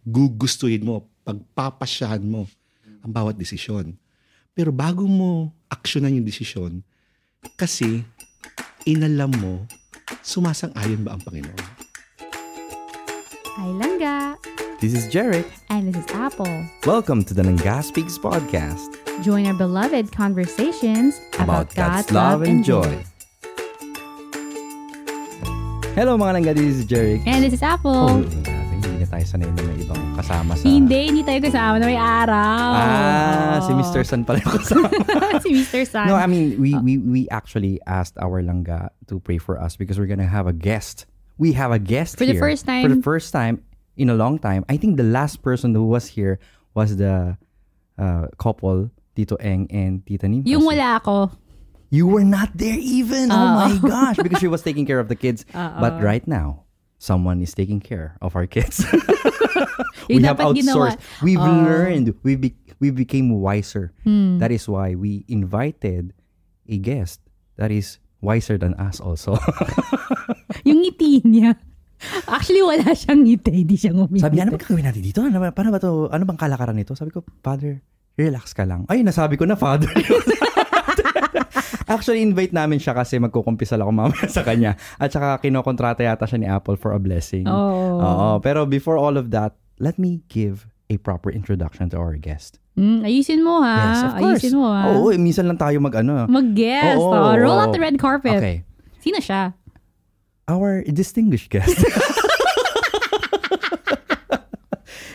gugustuhin mo, pagpapasyahan mo ang bawat desisyon. Pero bago mo aksyonan yung desisyon, kasi inalam mo, sumasang-ayon ba ang Panginoon? Hi, Langga. This is Jeric. And this is Apple. Welcome to the Langga Speaks podcast. Join our beloved conversations about God's love and joy. Hello mga Langga, this is Jeric. And this is Apple. Hindi na tayo sanay na may ibang kasama sa... Hindi tayo kasama na may araw. Si Mr. Sun pala yung kasama. Si Mr. Sun. No, I mean, we actually asked our Langga to pray for us because we're gonna have a guest. We have a guest for here. For the first time in a long time. I think the last person who was here was the couple, Tito Eng and Tita Nim. Yung wala ako. You were not there even. Oh my gosh. Because she was taking care of the kids. But right now, someone is taking care of our kids. We have outsourced. We've learned. We became wiser. That is why we invited a guest that is wiser than us also. Yung ngiti niya. Actually, wala siyang ngiti. Hindi siya ngumiti. Sabi niya, ano ba gagawin natin dito? Paano ba to? Ano bang kalakaran nito? Sabi ko, Father, relax ka lang. Ay, nasabi ko na, Father. Actually, invite namin siya kasi magkukumpisal ako mamaya sa kanya. At saka kinokontrata yata siya ni Apple for a blessing. Oo. Pero before all of that, let me give a proper introduction to our guest. Ayusin mo ha. Yes, of course. Ayusin mo ha. Oo, minsan lang tayo mag-guest. Roll out the red carpet. Okay. Sino siya? Our distinguished guest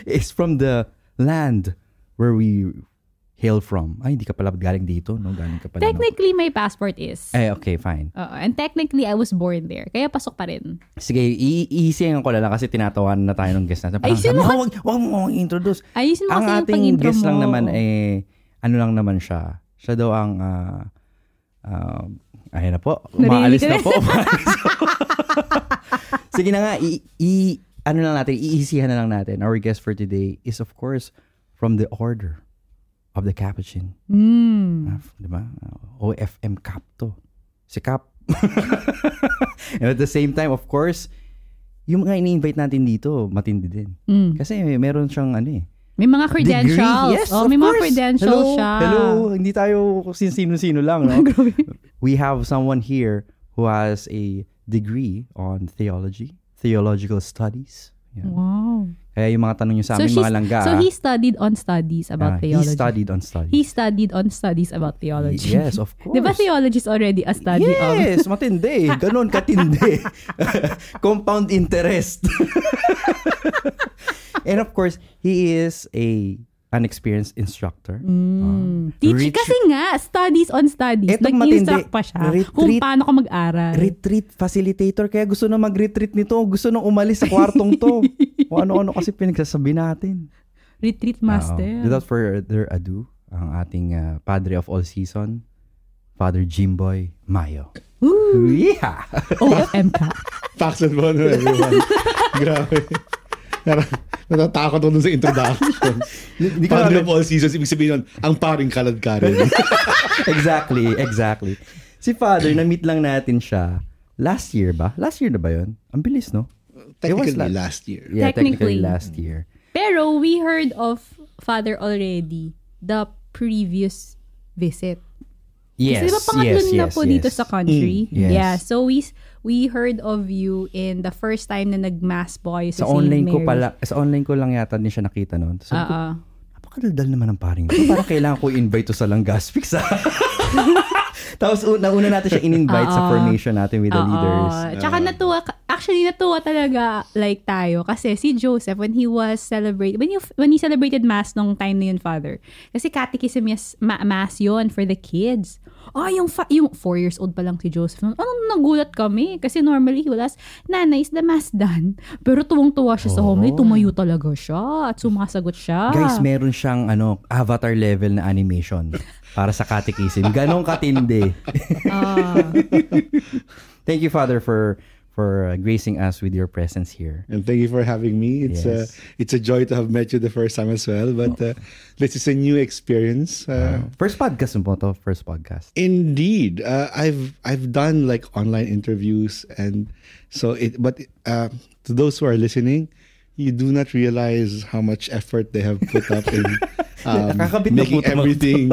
is from the land where we hail from. Ay, hindi ka pala galing dito, no? Galing ka pala. Technically, my passport is. Okay, fine. And technically, I was born there. Kaya pasok pa rin. Sige, iisiyan ko lang kasi tinatawanan na tayo ng guest natin. Ayusin mo. Wag mo introduce. Ayusin mo ang kasi yung ating pag-intro guest mo. lang naman ano lang naman siya. Siya daw ang ayun na po. Umaalis na po. Sige na nga, iisihan na lang natin. Our guest for today is of course from the Order of the Capuchin. Diba? OFM Cap to. Si Cap. And at the same time, of course, yung mga ini-invite natin dito, matindi din. Kasi meron siyang may mga credentials. Degree. Yes, may of mga course. credentials siya. Hello. Hindi tayo sino-sino lang, no? We have someone here who has a degree on theological studies. Yeah. Wow. Kaya yung mga tanong nyo sa amin, mga Langga. So he studied on studies about theology. He studied on studies about theology. Yes, of course. Diba theology is already a study of? Yes, matindi. Ganon katindi. Compound interest. And of course, he is an experienced instructor. Kasi nga, studies on studies. Nag-instruct pa siya kung paano ka mag-aral. Retreat facilitator. Kaya gusto na mag-retreat nito. Gusto na umalis sa kwartong to. O ano-ano kasi pinagsasabi natin. Retreat master. Without further ado, ang ating Padre of All Season, Father Jimboy Mayo. Ooh. Yeah! OFM ka. Facts and fun, everyone. Grabe. Natatakot ako dun sa introduction. Padre of All Seasons, ibig sabihin nun, ang paring kalad ka rin. Exactly. Si Father, na-meet lang natin siya last year ba? Last year na ba yun? Ang bilis, no? Technically last year. Yeah, technically last year. Pero we heard of Father already the previous visit. Yes. Kasi diba pangatlo na po dito sa country? Yes. Yeah. So we heard of you in the first time na nag-mass po kayo sa Sa online St. ko Mary's. Sa online ko lang yata din siya nakita noon. So, napakadaldal naman ng paring to. Parang kailangan ko invite to sa Langga Speaks. Tapos nauna natin siya in-invite sa formation natin with the leaders. Tsaka natuwa talaga like tayo kasi si Joseph when he celebrated mass nung time na yun, Father. Kasi catechism mass yun for the kids. Yung 4 years old pa lang si Joseph. Nagulat kami kasi normally he was, Nana, is the mass done? Pero tuwang-tuwa siya sa homily, tumayo talaga siya at sumasagot siya. Guys, meron siyang avatar level na animation para sa catechism. Ganong katindi. Thank you, Father, for gracing us with your presence here. And thank you for having me. It's a joy to have met you the first time as well. But this is a new experience. First podcast mo to? First podcast. Indeed, I've done like online interviews, and so to those who are listening, you do not realize how much effort they have put up in Nakakabit na making puto mo. everything.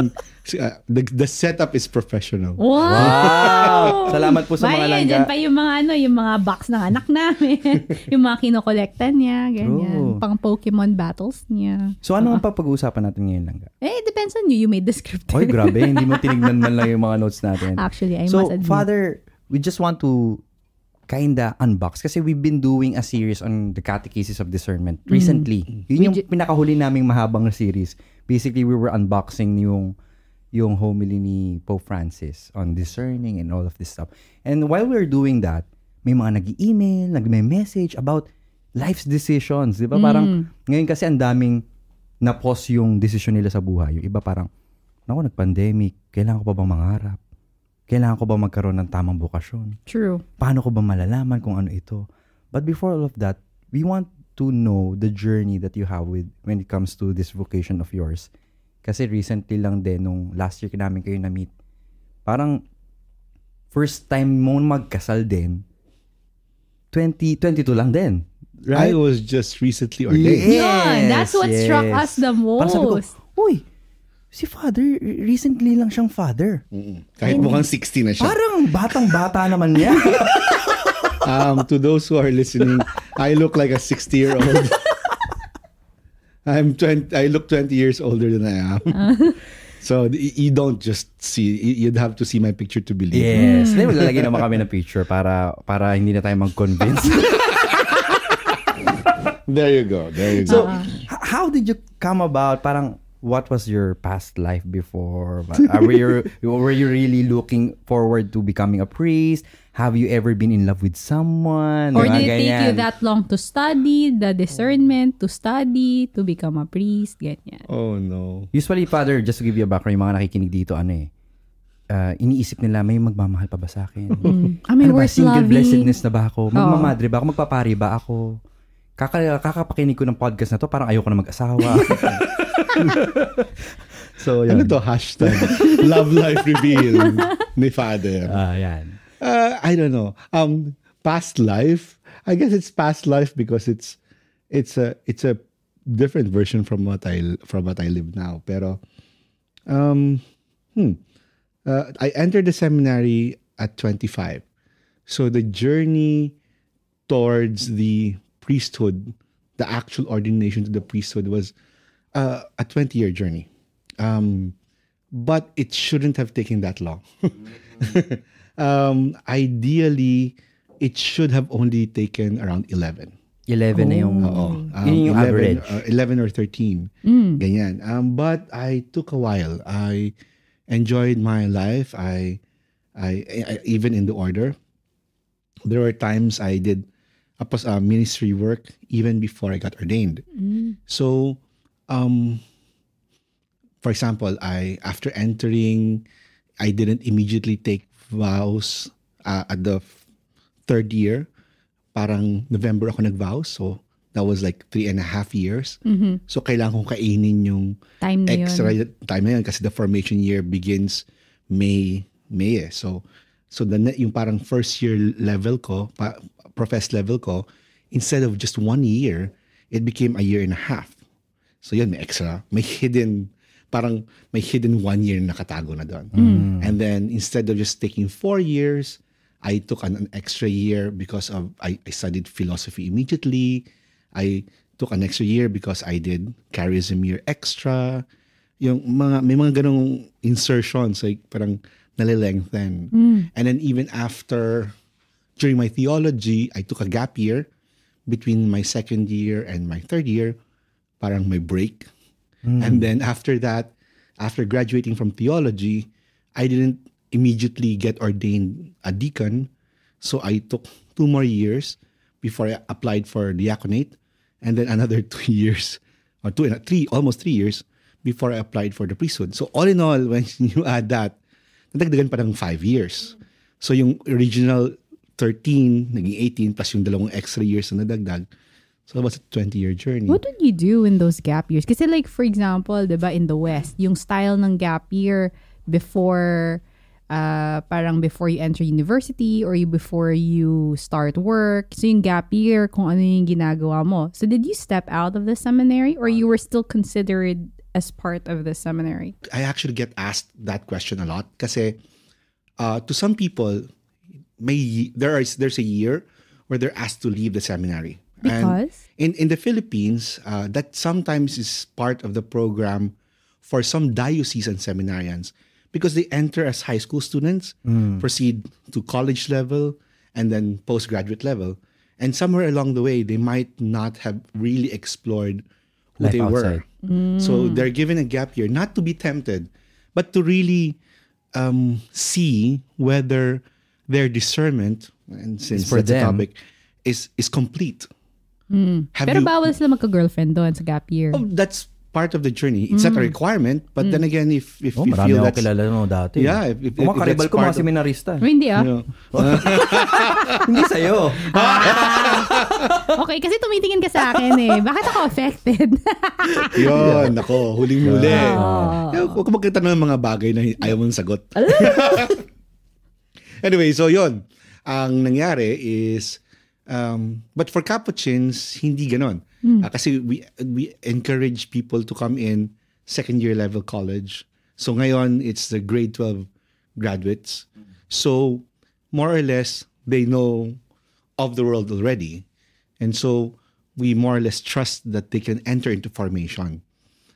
The setup is professional. Wow! Salamat po sa mga Bayan, langga. dyan pa yung mga yung mga box ng anak namin. yung mga kinokolekta niya, True. ganyan. Pang Pokemon battles niya. So ano ang pag-uusapan natin ngayon, langga? It depends on you. You made the script. Oy, grabe. Hindi mo tinignan man lang yung mga notes natin. Actually, I So, must admit. Father, we just want to kinda unbox kasi we've been doing a series on the catechesis of discernment recently. Yun yung pinakahuli naming mahabang na series. Basically, we were unboxing yung homily ni Pope Francis on discerning and all of this stuff. And while we were doing that, may mga nag-email, nag-message about life's decisions. Di ba? Parang, ngayon kasi ang daming na-pause yung decision nila sa buhay. Yung iba parang, naku, nag-pandemic, kailangan ko pa bang mangarap? Kailangan ko ba magkaroon ng tamang bokasyon? True. Paano ko ba malalaman kung ano ito? But before all of that, we want to know the journey that you have with when it comes to this vocation of yours. Kasi recently lang din, nung last year namin kayo na-meet, parang first time mo magkasal din, 2022 lang din. Right? I was just recently ordained. Yun, that's what struck us the Parang sabi ko, most. uy, si Father, recently lang siyang father. Kahit mukhang 60 na siya. Parang batang-bata naman niya. To those who are listening, I look like a 60-year-old. I look 20 years older than I am. So you don't just see, you'd have to see my picture to believe. Yes. Then lalagyan naman kami ng picture para hindi na tayo mag-convince. There you go. So, how did you come about? Parang, what was your past life before? Were you really looking forward to becoming a priest? Have you ever been in love with someone? Or Mga did it take you ganyan. that long to study, the discernment, to study, to become a priest, ganyan? Oh no. Usually, Father, just to give you a background, yung mga nakikinig dito, iniisip nila, may magmamahal pa ba sa akin? Am I Ano ba, worth single loving? blessedness na ba ako? Magmamadre ba ako? Magpapari ba ako? Kakapakinig ko ng podcast na to, parang ayoko na mag-asawa. So, Ano yun. to? Hashtag Love Life Reveal ni Father. Yan. I don't know. Past life. I guess it's past life because it's a different version from what I live now. Pero I entered the seminary at 25. So the journey towards the priesthood, the actual ordination to the priesthood was a 20-year journey. But it shouldn't have taken that long. Ideally, it should have only taken around 11. 11 na yung, yun yung 11, average. 11 or 13. Ganyan. But I took a while. I enjoyed my life. I even in the order. There were times I did ministry work even before I got ordained. So, for example, after entering, I didn't immediately take vows at the third year. Parang November ako nag-vows. So, that was like 3.5 years. So, kailangan kong kainin yung Time na extra yun. time na yun kasi the formation year begins May eh. So yung parang first year level ko, professed level ko, instead of just 1 year, it became a year and a half. So yun, may extra, may hidden 1 year na nakatago na doon. And then instead of just taking 4 years, I took an extra year because of I studied philosophy immediately. I took an extra year because I did charism year extra. May mga ganong insertions, like parang nalilengthen. And then even during my theology, I took a gap year between my second year and my third year. Parang may break. And then after that, after graduating from theology, I didn't immediately get ordained a deacon. So I took 2 more years before I applied for diaconate. And then another 2 years, or almost 3 years before I applied for the priesthood. So all in all, when you add that, nadagdagan pa ng 5 years. So yung original 13, naging 18, plus yung 2 extra years na nadagdag. So it was a 20-year journey. What would you do in those gap years? Kasi like, for example, diba, in the West, yung style ng gap year before parang before you enter university or before you start work. So yung gap year, kung ano yung ginagawa mo. So did you step out of the seminary or you were still considered as part of the seminary? I actually get asked that question a lot kasi to some people, there's a year where they're asked to leave the seminary. Because? And in the Philippines, that sometimes is part of the program for some diocesan seminarians because they enter as high school students, proceed to college level, and then postgraduate level. And somewhere along the way, they might not have really explored who Life they outside. were. So they're given a gap year, not to be tempted, but to really see whether their discernment, and since for that's a them. topic, is complete. Have Pero you- bawal sila magka-girlfriend doon sa gap year. Oh, that's part of the journey. It's not a requirement, but then again, if Oh, you marami feel ako that's kilala no dati. Yeah, if Mga karibal that's ko, mga part of- seminarista. Hindi you know, Hindi sa'yo. Okay, kasi tumitingin ka sa akin eh. Bakit ako affected? yun, ako, huling-huli. Oh. Huwag ka magkatanong ng mga bagay na ayaw mong sagot. Anyway, so yun. Ang nangyari is, but for Capuchins, hindi ganon. Kasi we encourage people to come in second year level college. So ngayon, it's the grade 12 graduates. So more or less, they know of the world already. And so we more or less trust that they can enter into formation.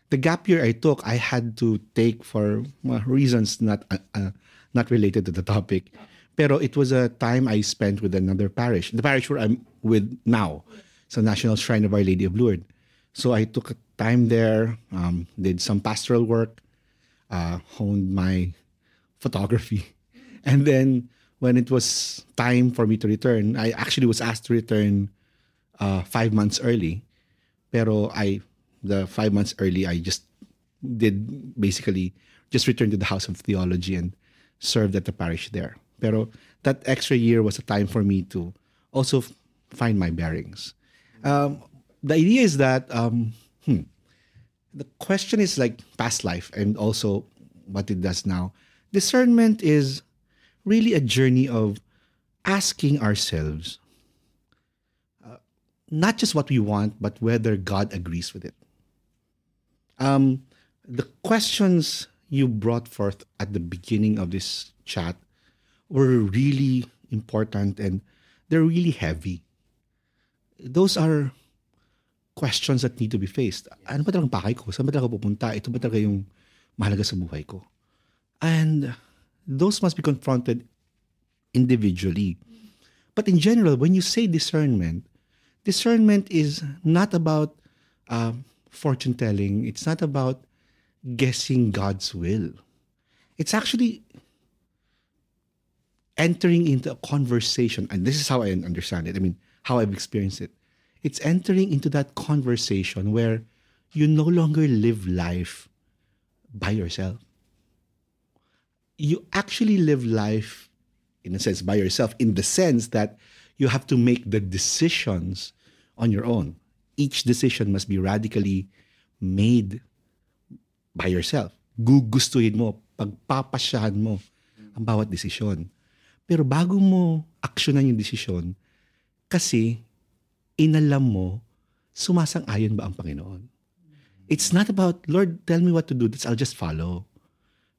The gap year I took, I had to take for reasons not related to the topic. Pero it was a time I spent with another parish, the parish where I'm with now, so National Shrine of Our Lady of Lourdes. So I took a time there, did some pastoral work, honed my photography. And then when it was time for me to return, I actually was asked to return 5 months early. Pero the 5 months early, I just did basically just return to the House of Theology and served at the parish there. Pero that extra year was a time for me to also find my bearings. The idea is that the question is like past life and also what it does now. Discernment is really a journey of asking ourselves not just what we want, but whether God agrees with it. The questions you brought forth at the beginning of this chat were really important and they're really heavy. Those are questions that need to be faced. Ano ba talagang pakay ko? Saan ba talaga pupunta? Ito ba talaga yung mahalaga sa buhay ko? And those must be confronted individually. But in general, when you say discernment is not about fortune telling. It's not about guessing God's will. It's actually entering into a conversation. And this is how I understand it. I mean, how I've experienced it. It's entering into that conversation where you no longer live life by yourself. You actually live life, in a sense, by yourself, in the sense that you have to make the decisions on your own. Each decision must be radically made by yourself. Gugustuhin mo, pagpapasyahan mo ang bawat desisyon. Pero bago mo aksyonan yung desisyon, kasi inalam mo, sumasang-ayon ba ang Panginoon? It's not about, Lord, tell me what to do. I'll just follow.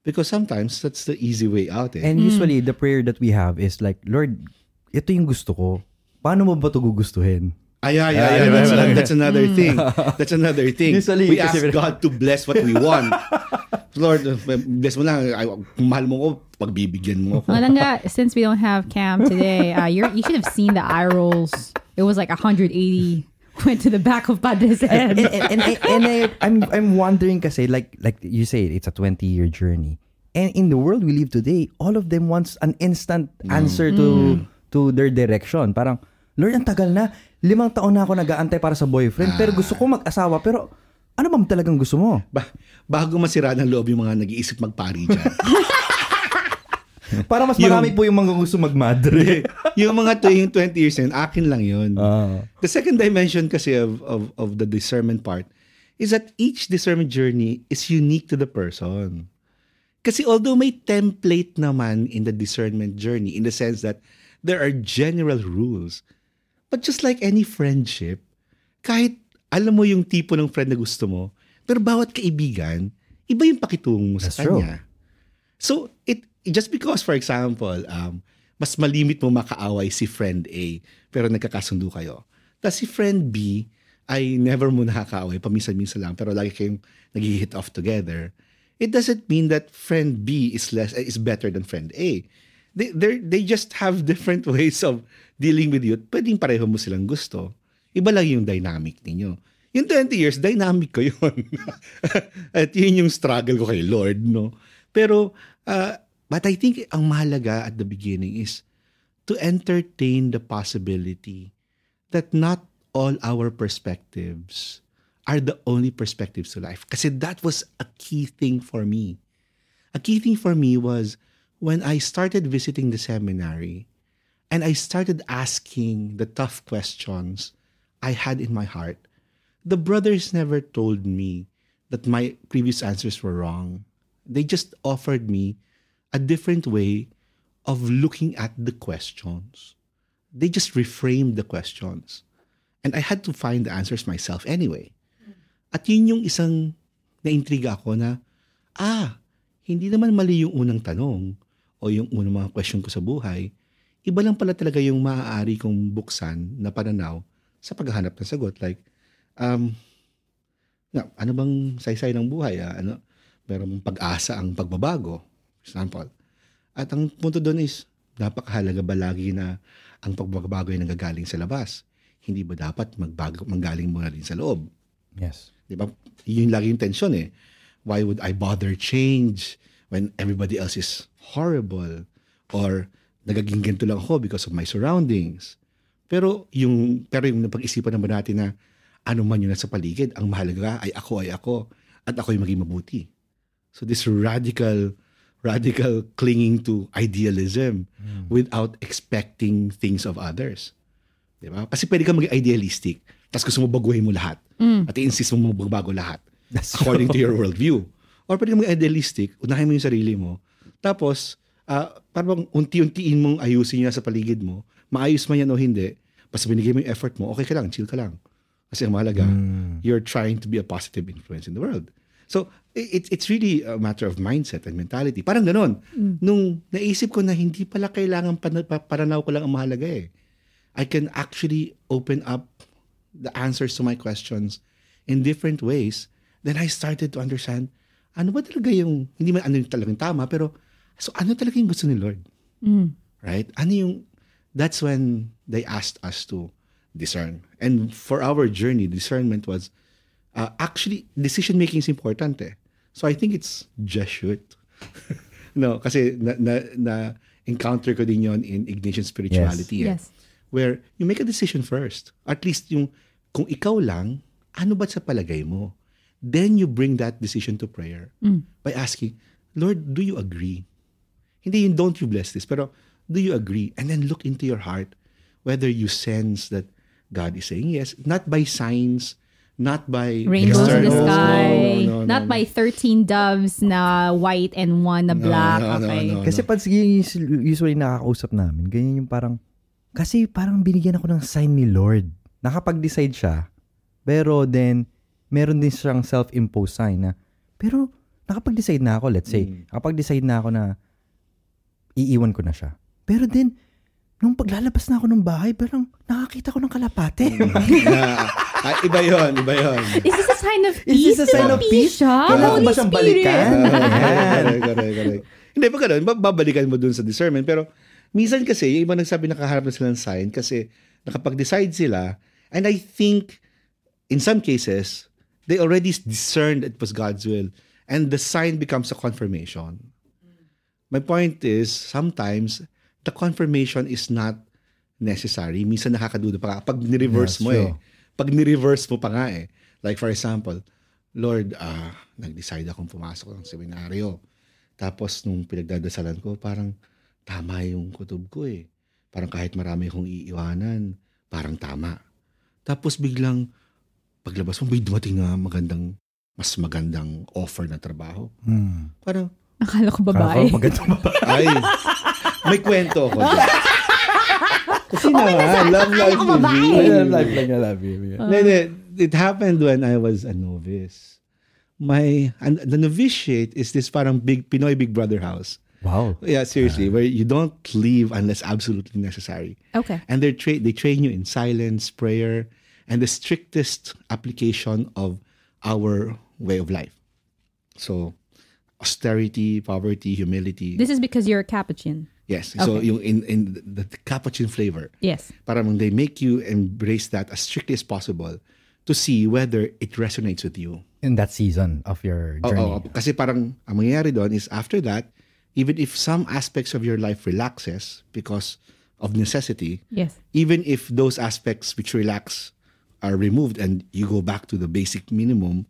Because sometimes that's the easy way out. And usually, the prayer that we have is like, Lord, ito yung gusto ko. Paano mo ba ito gugustuhin? That's another thing. That's another thing. Usually, We ask God to bless what we want. Lord, bless mo lang. Kung mahal mo ko, pagbibigyan mo ako. Malanga, since we don't have Cam today, you should have seen the eye rolls. It was like 180 went to the back of Padre's head. I'm wondering kasi like you say, it's a 20-year journey. And in the world we live today, all of them wants an instant answer to their direction. Parang, Lord, ang tagal na. 5 taon na ako nag-aantay para sa boyfriend. Pero gusto ko mag-asawa. Pero ano ba talagang gusto mo? Bago masira ng loob yung mga nag-iisip magpari dyan. Para mas marami po yung mga gusto mag-madre. Yung mga yung 20 years na yun, akin lang yun. The second dimension kasi of the discernment part is that each discernment journey is unique to the person. Kasi although may template naman in the discernment journey in the sense that there are general rules, but just like any friendship, kahit alam mo yung tipo ng friend na gusto mo, pero bawat kaibigan, iba yung pakitungo mo sa That's true. kanya. So, just because, for example, mas malimit mo makaaway si friend A, pero nagkakasundo kayo. Tapos si friend B ay never mo nakakaaway, paminsan-minsan lang, pero lagi kayong nag-hit off together. It doesn't mean that friend B is better than friend A. They just have different ways of dealing with you. Pwedeng pareho mo silang gusto. Iba lang yung dynamic ninyo. Yung 20 years, dynamic ko yun. At yun yung struggle ko kay Lord, no? Pero, but I think ang mahalaga at the beginning is to entertain the possibility that not all our perspectives are the only perspectives to life. Kasi that was a key thing for me. A key thing for me was when I started visiting the seminary and I started asking the tough questions I had in my heart, the brothers never told me that my previous answers were wrong. They just offered me a different way of looking at the questions. They just reframed the questions. And I had to find the answers myself anyway. At yun yung isang naintriga ako na, hindi naman mali yung unang tanong o yung unang mga question ko sa buhay. Iba lang pala talaga yung maaari kong buksan na pananaw sa paghahanap ng sagot. Like, ano bang saysay ng buhay? Merong pag-asa ang pagbabago, for example. At ang punto doon is, napakahalaga ba lagi na ang pagbabago ay nanggagaling sa labas? Hindi ba dapat manggaling muna din sa loob? Yes. Di ba? Yun lagi yung tension eh. Why would I bother change when everybody else is horrible? Or nagaging ganito lang ako because of my surroundings? Pero yung napag-isipan naman natin na ano man yun nasa paligid, ang mahalaga ay ako at ako'y maging mabuti. So this radical clinging to idealism without expecting things of others. Diba? Kasi pwede kang maging idealistic, tapos gusto mo baguhin mo lahat. At i-insist mo magbago lahat. According to your worldview. Or pwede kang maging idealistic, unahin mo yung sarili mo, tapos parang unti-untiin mong ayusin yun sa paligid mo, maayos man yan o hindi, basta binigay mo yung effort mo, okay ka lang, chill ka lang. Kasi ang mahalaga, you're trying to be a positive influence in the world. So, it's really a matter of mindset and mentality. Parang ganon. Nung naisip ko na hindi pala kailangan pananaw ko lang ang mahalaga eh. I can actually open up the answers to my questions in different ways. Then I started to understand, ano ba talaga yung, hindi man ano yung talagang tama, pero so ano talaga yung gusto ni Lord? Right? That's when they asked us to discern. And for our journey, discernment was, actually, decision-making is important eh. So I think it's just shoot. No, kasi na-encounter ko din yon in Ignatian spirituality. Yes. Where you make a decision first. At least kung ikaw lang, ano ba sa palagay mo? Then you bring that decision to prayer by asking, Lord, do you agree? Hindi yung don't you bless this, pero do you agree? And then look into your heart whether you sense that God is saying yes, not by signs, not by rainbows in the externals. sky, No. not by 13 doves na white and one na black. No. Kasi pag usually nakakausap namin, ganyan yung parang, kasi parang binigyan ako ng sign ni Lord. Nakapag-decide siya, pero then, meron din siyang self-imposed sign na, pero nakapag-decide na ako, let's say, nakapag-decide na ako na iiwan ko na siya. Pero then, nung paglalabas na ako ng bahay, parang nakakita ko ng kalapate. Iba yun. Is this a sign of peace? Is this a sign of peace? Kailangan ko ba siyang balikan? Correct. Hindi, pag ganun, babalikan mo dun sa discernment. Pero, minsan kasi, yung iba nagsabi nakaharap na silang sign kasi nakapag-decide sila. And I think, in some cases, they already discerned it was God's will. And the sign becomes a confirmation. My point is, sometimes, the confirmation is not necessary. Minsan nakakaduda pa nga. Pag ni-reverse mo eh. Pag ni-reverse mo pa nga eh. Like for example, Lord, nag-decide akong pumasok ng seminaryo. Tapos nung pinagdadasalan ko, parang tama yung kutob ko eh. Parang kahit marami akong iiwanan, parang tama. Tapos biglang, paglabas mo, may dumating na mas magandang offer na trabaho. Parang, Akala ko Akala babae. ko magandang babae. Ay, may kwento ako. Kasi naman, love life ko babae. I review. love you. Hindi, it happened when I was a novice. And the novitiate is this parang big Pinoy Big Brother house. Wow. Yeah, seriously, where you don't leave unless absolutely necessary. Okay. And they train you in silence, prayer, and the strictest application of our way of life. So, austerity, poverty, humility. This is because you're a Capuchin. Yes. So, Okay. yung in the Capuchin flavor. Yes. Parang they make you embrace that as strictly as possible to see whether it resonates with you. In that season of your journey. Oo, kasi parang ang mangyayari doon is after that, even if some aspects of your life relaxes because of necessity, Yes. even if those aspects which relax are removed and you go back to the basic minimum,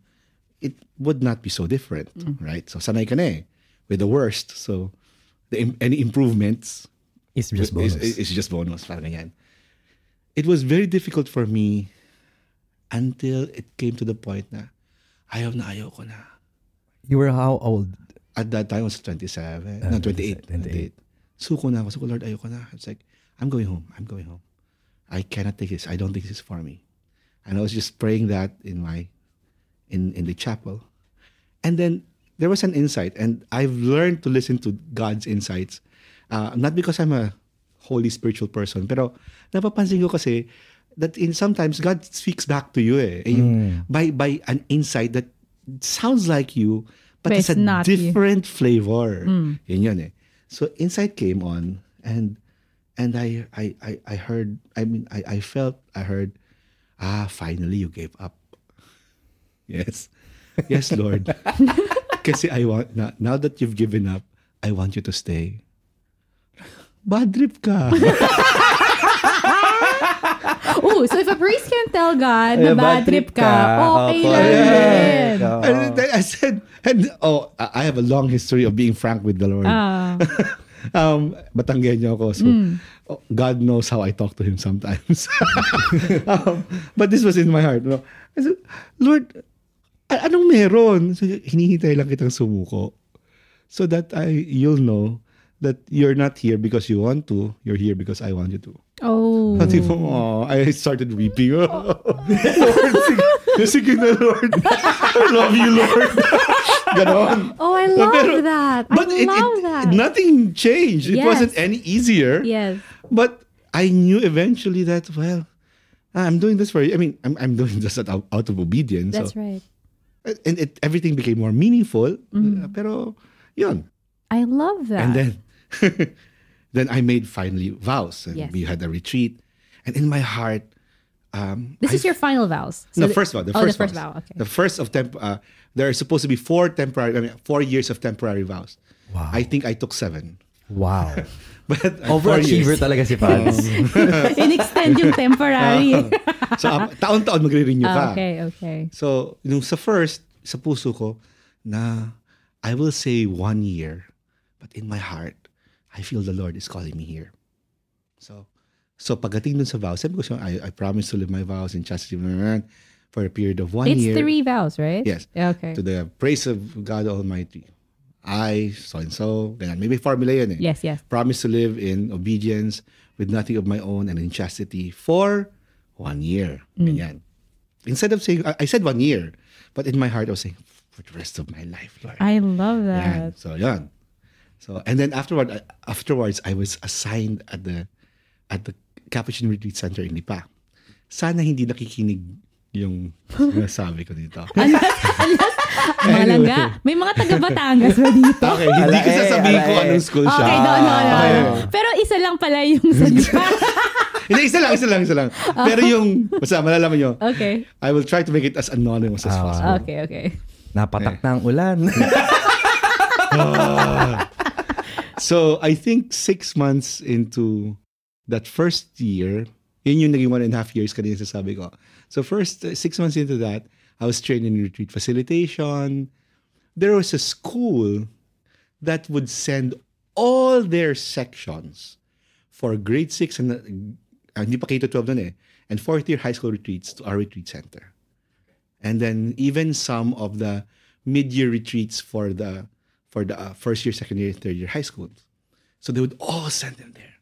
it would not be so different, right? So sanay ka na with the worst. So any improvements It's just bonus. is just bonus. Parang ganyan. It was very difficult for me until it came to the point na ayaw ko na. You were how old? At that time, I was 27. No, 28. 28. Suko na ako. Suko, Lord, ayoko na. It's like, I'm going home. I cannot take this. I don't think this is for me. And I was just praying that in the chapel. And then there was an insight. And I've learned to listen to God's insights. Not because I'm a holy spiritual person. Pero napapansin ko kasi that sometimes God speaks back to you by an insight that sounds like you, but But it's a it's not you. different flavor. Yun. So insight came on, and I heard. I felt. I heard. Finally you gave up. Yes, yes, Lord. Kasi I want now that you've given up, I want you to stay. Bad trip ka. Oh, so if a priest can tell God na Bad bad trip trip ka, ka, okay okay. lang din. Oo. And then I said, I have a long history of being frank with the Lord. Batanggenyo ako. So, God knows how I talk to Him sometimes. But this was in my heart. No? I said, Lord, anong meron? So, hinihintay lang kitang sumuko. So that you'll know that you're not here because you want to. You're here because I want you to. Oh. Pati po, I started weeping. Lord, sige na, Lord. I love you, Lord. Ganon. Oh, I love Pero- that. But I love that. nothing changed. It Yes. wasn't any easier. Yes. But I knew eventually that, well, I'm doing this for you. I mean, I'm doing this out of obedience. That's so, right. And everything became more meaningful. Pero, yun. I love that. And then I made finally vows. And Yes. we had a retreat. And in my heart, This is your final vows. no, first vow. The first vows. vow. Okay. The first of there are supposed to be 4 years of temporary vows. Wow. I think I took 7. Wow. But 4 Overachiever years. talaga si Paz. In-extend yung temporary. So taon-taon magre-renew ka. Okay. So nung sa first, sa puso ko, na I will say 1 year, but in my heart, I feel the Lord is calling me here. So pagdating dun sa vows, sabi ko siya, I promise to live my vows in chastity for a period of 1 It's year. 3 vows, right? Yes. Okay. To the praise of God Almighty. I, so-and-so, ganyan. Maybe formula yun Yes. Promise to live in obedience with nothing of my own and in chastity for 1 year. Ganyan. Instead of saying, I said 1 year, but in my heart I was saying, for the rest of my life, Lord. I love Yan. that. So, yan. So, and then afterwards, I was assigned at the Capuchin Retreat Center in Lipa. Sana hindi nakikinig yung sinasabi ko dito. Mga langga. May mga taga-Batangas ba dito? Okay, hindi ko sasabihin kung anong school siya. Okay, no. Okay. Pero isa lang pala yung sa Lipa. Hindi, isa lang. Pero yung, basta malalaman nyo, Okay. I will try to make it as anonymous as possible. Okay. Napatak na ang ulan. So, I think 6 months into that first year, yun yung naging 1.5 years kanina sasabi ko. So, first 6 months into that, I was trained in retreat facilitation. There was a school that would send all their sections for grade 6 and hindi pa K-12 nun and 4th year high school retreats to our retreat center. And then even some of the mid-year retreats for for the first year, second year, third year high school. So they would all send them there.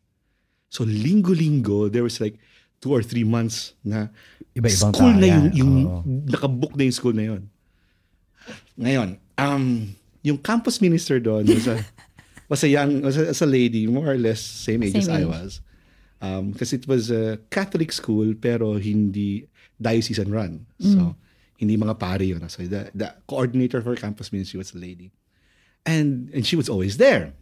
So linggo-linggo, there was like 2 or 3 months na Iba-ibang school na tahanan. yung Oo. nakabook na yung school na yun. Ngayon, yung campus minister doon was a lady, more or less same age as I was. Kasi it was a Catholic school pero hindi diocesan run. So, hindi mga pari yun. So, the coordinator for campus ministry was a lady. And she was always there,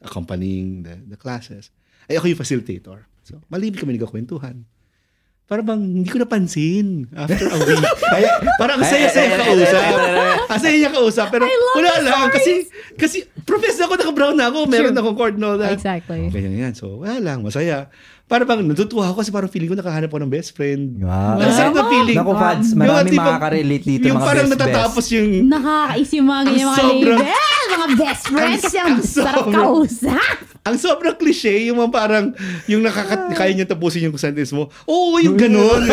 accompanying the classes. Ay, ako yung facilitator. So, malibig kami nagkakwentuhan. Para bang hindi ko napansin after a week. Parang saya-saya kausap. Ang saya niya kausap. Pero wala lang. Kasi professor ako, naka-brown na ako. Meron akong cardinal na. Exactly. Ganyan. So, wala lang. Masaya. Para bang natutuwa ako kasi parang feeling ko nakahanap ako ng best friend. Wow. Ang sarap na feeling. Naku, Fads, maraming makaka-relate dito, yung mga parang best. natatapos yung... Nakakais yung mga ganyan, mga sobrang- label, mga best friends, kasi ang sarap sobrang- kausap. Ang sobrang cliche, yung mga parang, yung kaya niya tapusin yung sentence mo. Oo, yung ganun.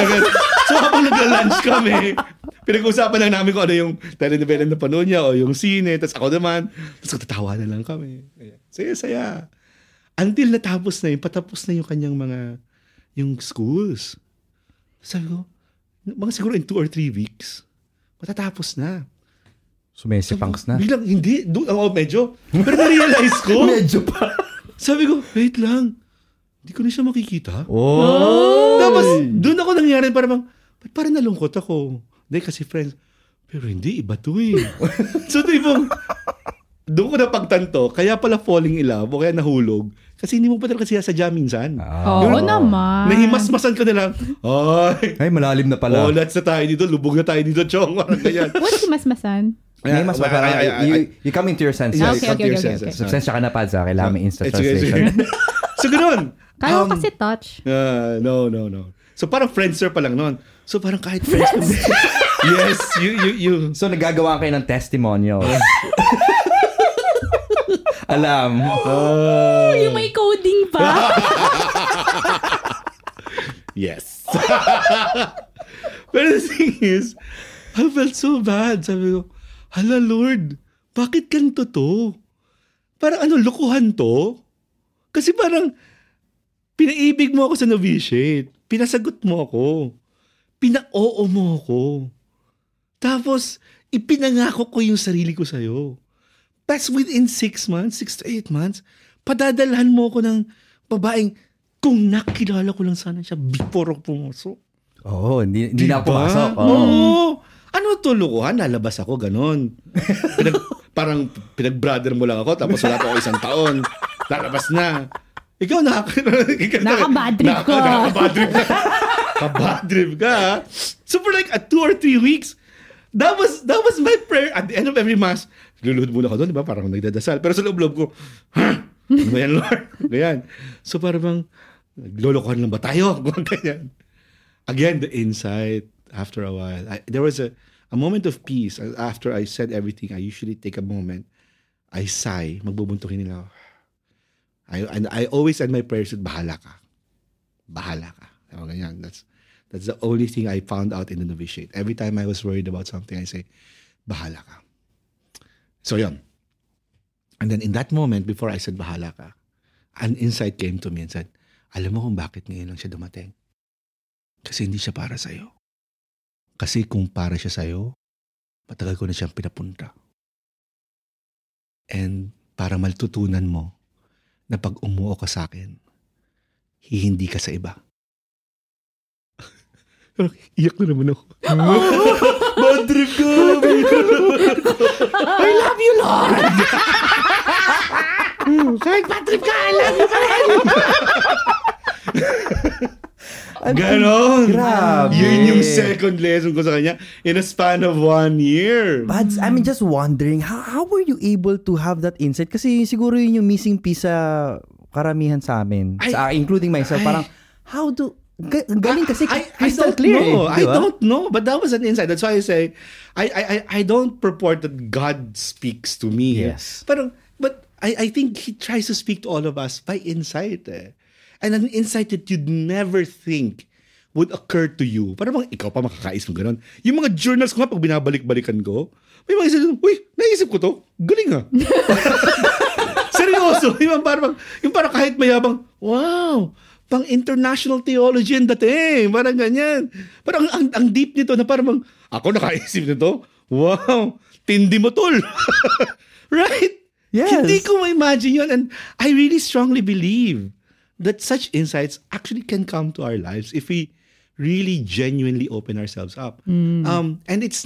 So habang nagla-lunch kami, pinag-usapan lang namin kung ano yung telenovela na panood niya o yung sine, tapos ako naman, tapos tatawa na lang kami. Saya-saya. Until natapos na yun, patapos na yung kanyang yung schools. Sabi ko, mga siguro in 2 or 3 weeks, matatapos na. Sumesipangs na. Biglang, hindi. Medyo. Pero na-realize ko. Medyo pa. Sabi ko, wait lang. Hindi ko na siya makikita. Oh! Tapos, doon ako nangyari, parang nalungkot ako. Hindi, kasi friends. Pero hindi, iba to eh. So, doon ko napagtanto, kaya pala falling in love, o kaya nahulog. Kasi hindi mo pa talaga siya sadya minsan. Oo naman. Nahimasmasan ka na lang. Ay, malalim na pala. Let's na tayo dito. Lubog na tayo dito, Chong. Parang ganyan. What's masmasan? May mas you come into your senses. Yeah, Okay. come to your senses. Subsensya ka na, Pads. Kailangan may instant Sige. translation. So, ganun. Kala ko kasi touch. No. So, parang friendster pa lang nun. So, parang kahit friends kami. Yes, you. So, nagagawa kayo ng testimonial. Alam. Yung may coding pa. Yes. But the thing is, I felt so bad. Sabi ko, hala Lord, bakit ganito to? Parang lokohan to? Kasi parang, pinaibig mo ako sa novitiate. Pinasagot mo ako. Pina-oo mo ako. Tapos, ipinangako ko yung sarili ko sa'yo. That's within 6 months, 6 to 8 months, padadalhan mo ako ng babaeng kung nakilala ko lang sana siya before ako pumasok. Oo, hindi na ako pumasok. Oo. Ano to, lukuhan? Nalabas ako, ganun. Parang pinag-brother mo lang ako, tapos wala pa ako 1 taon. Lalabas na. Ikaw Naka-bad-trip ka. Naka-bad-trip ka. So for like 2 or 3 weeks, that was my prayer at the end of every mass. Luluhod muna ako doon, di ba? Parang nagdadasal. Pero sa loob-loob ko, ano ba yan, Lord? Ganyan. So parang bang, lolokohan lang ba tayo? Ganyan. Again, the insight, after a while, there was a moment of peace. After I said everything, I usually take a moment. I sigh. Magbubuntukin nila ako. I always end my prayers with, bahala ka. Bahala ka. Ganyan. That's the only thing I found out in the novitiate. Every time I was worried about something, I say, bahala ka. So, yun. And then in that moment, before I said, bahala ka, an insight came to me and said, alam mo kung bakit ngayon lang siya dumating? Kasi hindi siya para sa'yo. Kasi kung para siya sa'yo, matagal ko na siyang pinapunta. And para maltutunan mo na pag umuo ka sa akin, hindi ka sa iba. Iyak na naman ako. Bad trip ka! I love you, Lord! Kahit bad trip ka, I love you pa rin! Ganon! Grabe. Yun yung second lesson ko sa kanya in a span of 1 year. But I'm just wondering, how were you able to have that insight? Kasi siguro yun yung missing piece sa karamihan sa amin. Including myself. Parang, how do... Galing kasi crystal clear. I don't know. But that was an insight. That's why I say, I don't purport that God speaks to me. Yes. But I think He tries to speak to all of us by insight. And an insight that you'd never think would occur to you. Parang ikaw pa makakaisip mo ganun. Yung mga journals ko nga, pag binabalik-balikan ko, may mga isip, uy, naisip ko to. Galing ah. Seryoso. Yung parang kahit mayabang, wow, pang international theology ang dating. Parang ganyan. Parang ang deep nito na parang, ako nakaisip nito. Wow, tindi mo tol. Right? Yes. Hindi ko ma-imagine yun. And I really strongly believe that such insights actually can come to our lives if we really genuinely open ourselves up. And it's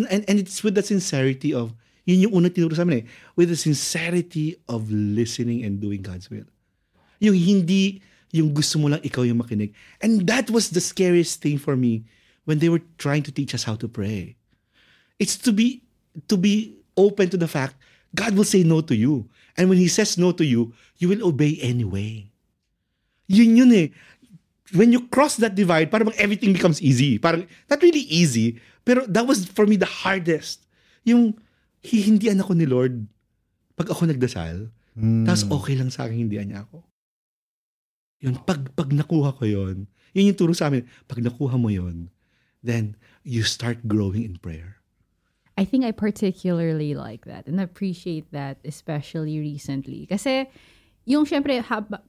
with the sincerity of, yun yung unang tinuro sa amin with the sincerity of listening and doing God's will. Yung hindi, yung gusto mo lang ikaw yung makinig. And that was the scariest thing for me when they were trying to teach us how to pray. It's to be open to the fact God will say no to you. And when He says no to you, you will obey anyway. Yun eh. When you cross that divide, parang everything becomes easy. Parang, not really easy, pero that was for me the hardest. Yung, hihindihan ako ni Lord pag ako nagdasal, tapos okay lang sa akin hindihan niya ako. Yun, pag nakuha ko yun yung turo sa amin, pag nakuha mo yun, then you start growing in prayer. I think I particularly like that and appreciate that, especially recently. Kasi, yung syempre,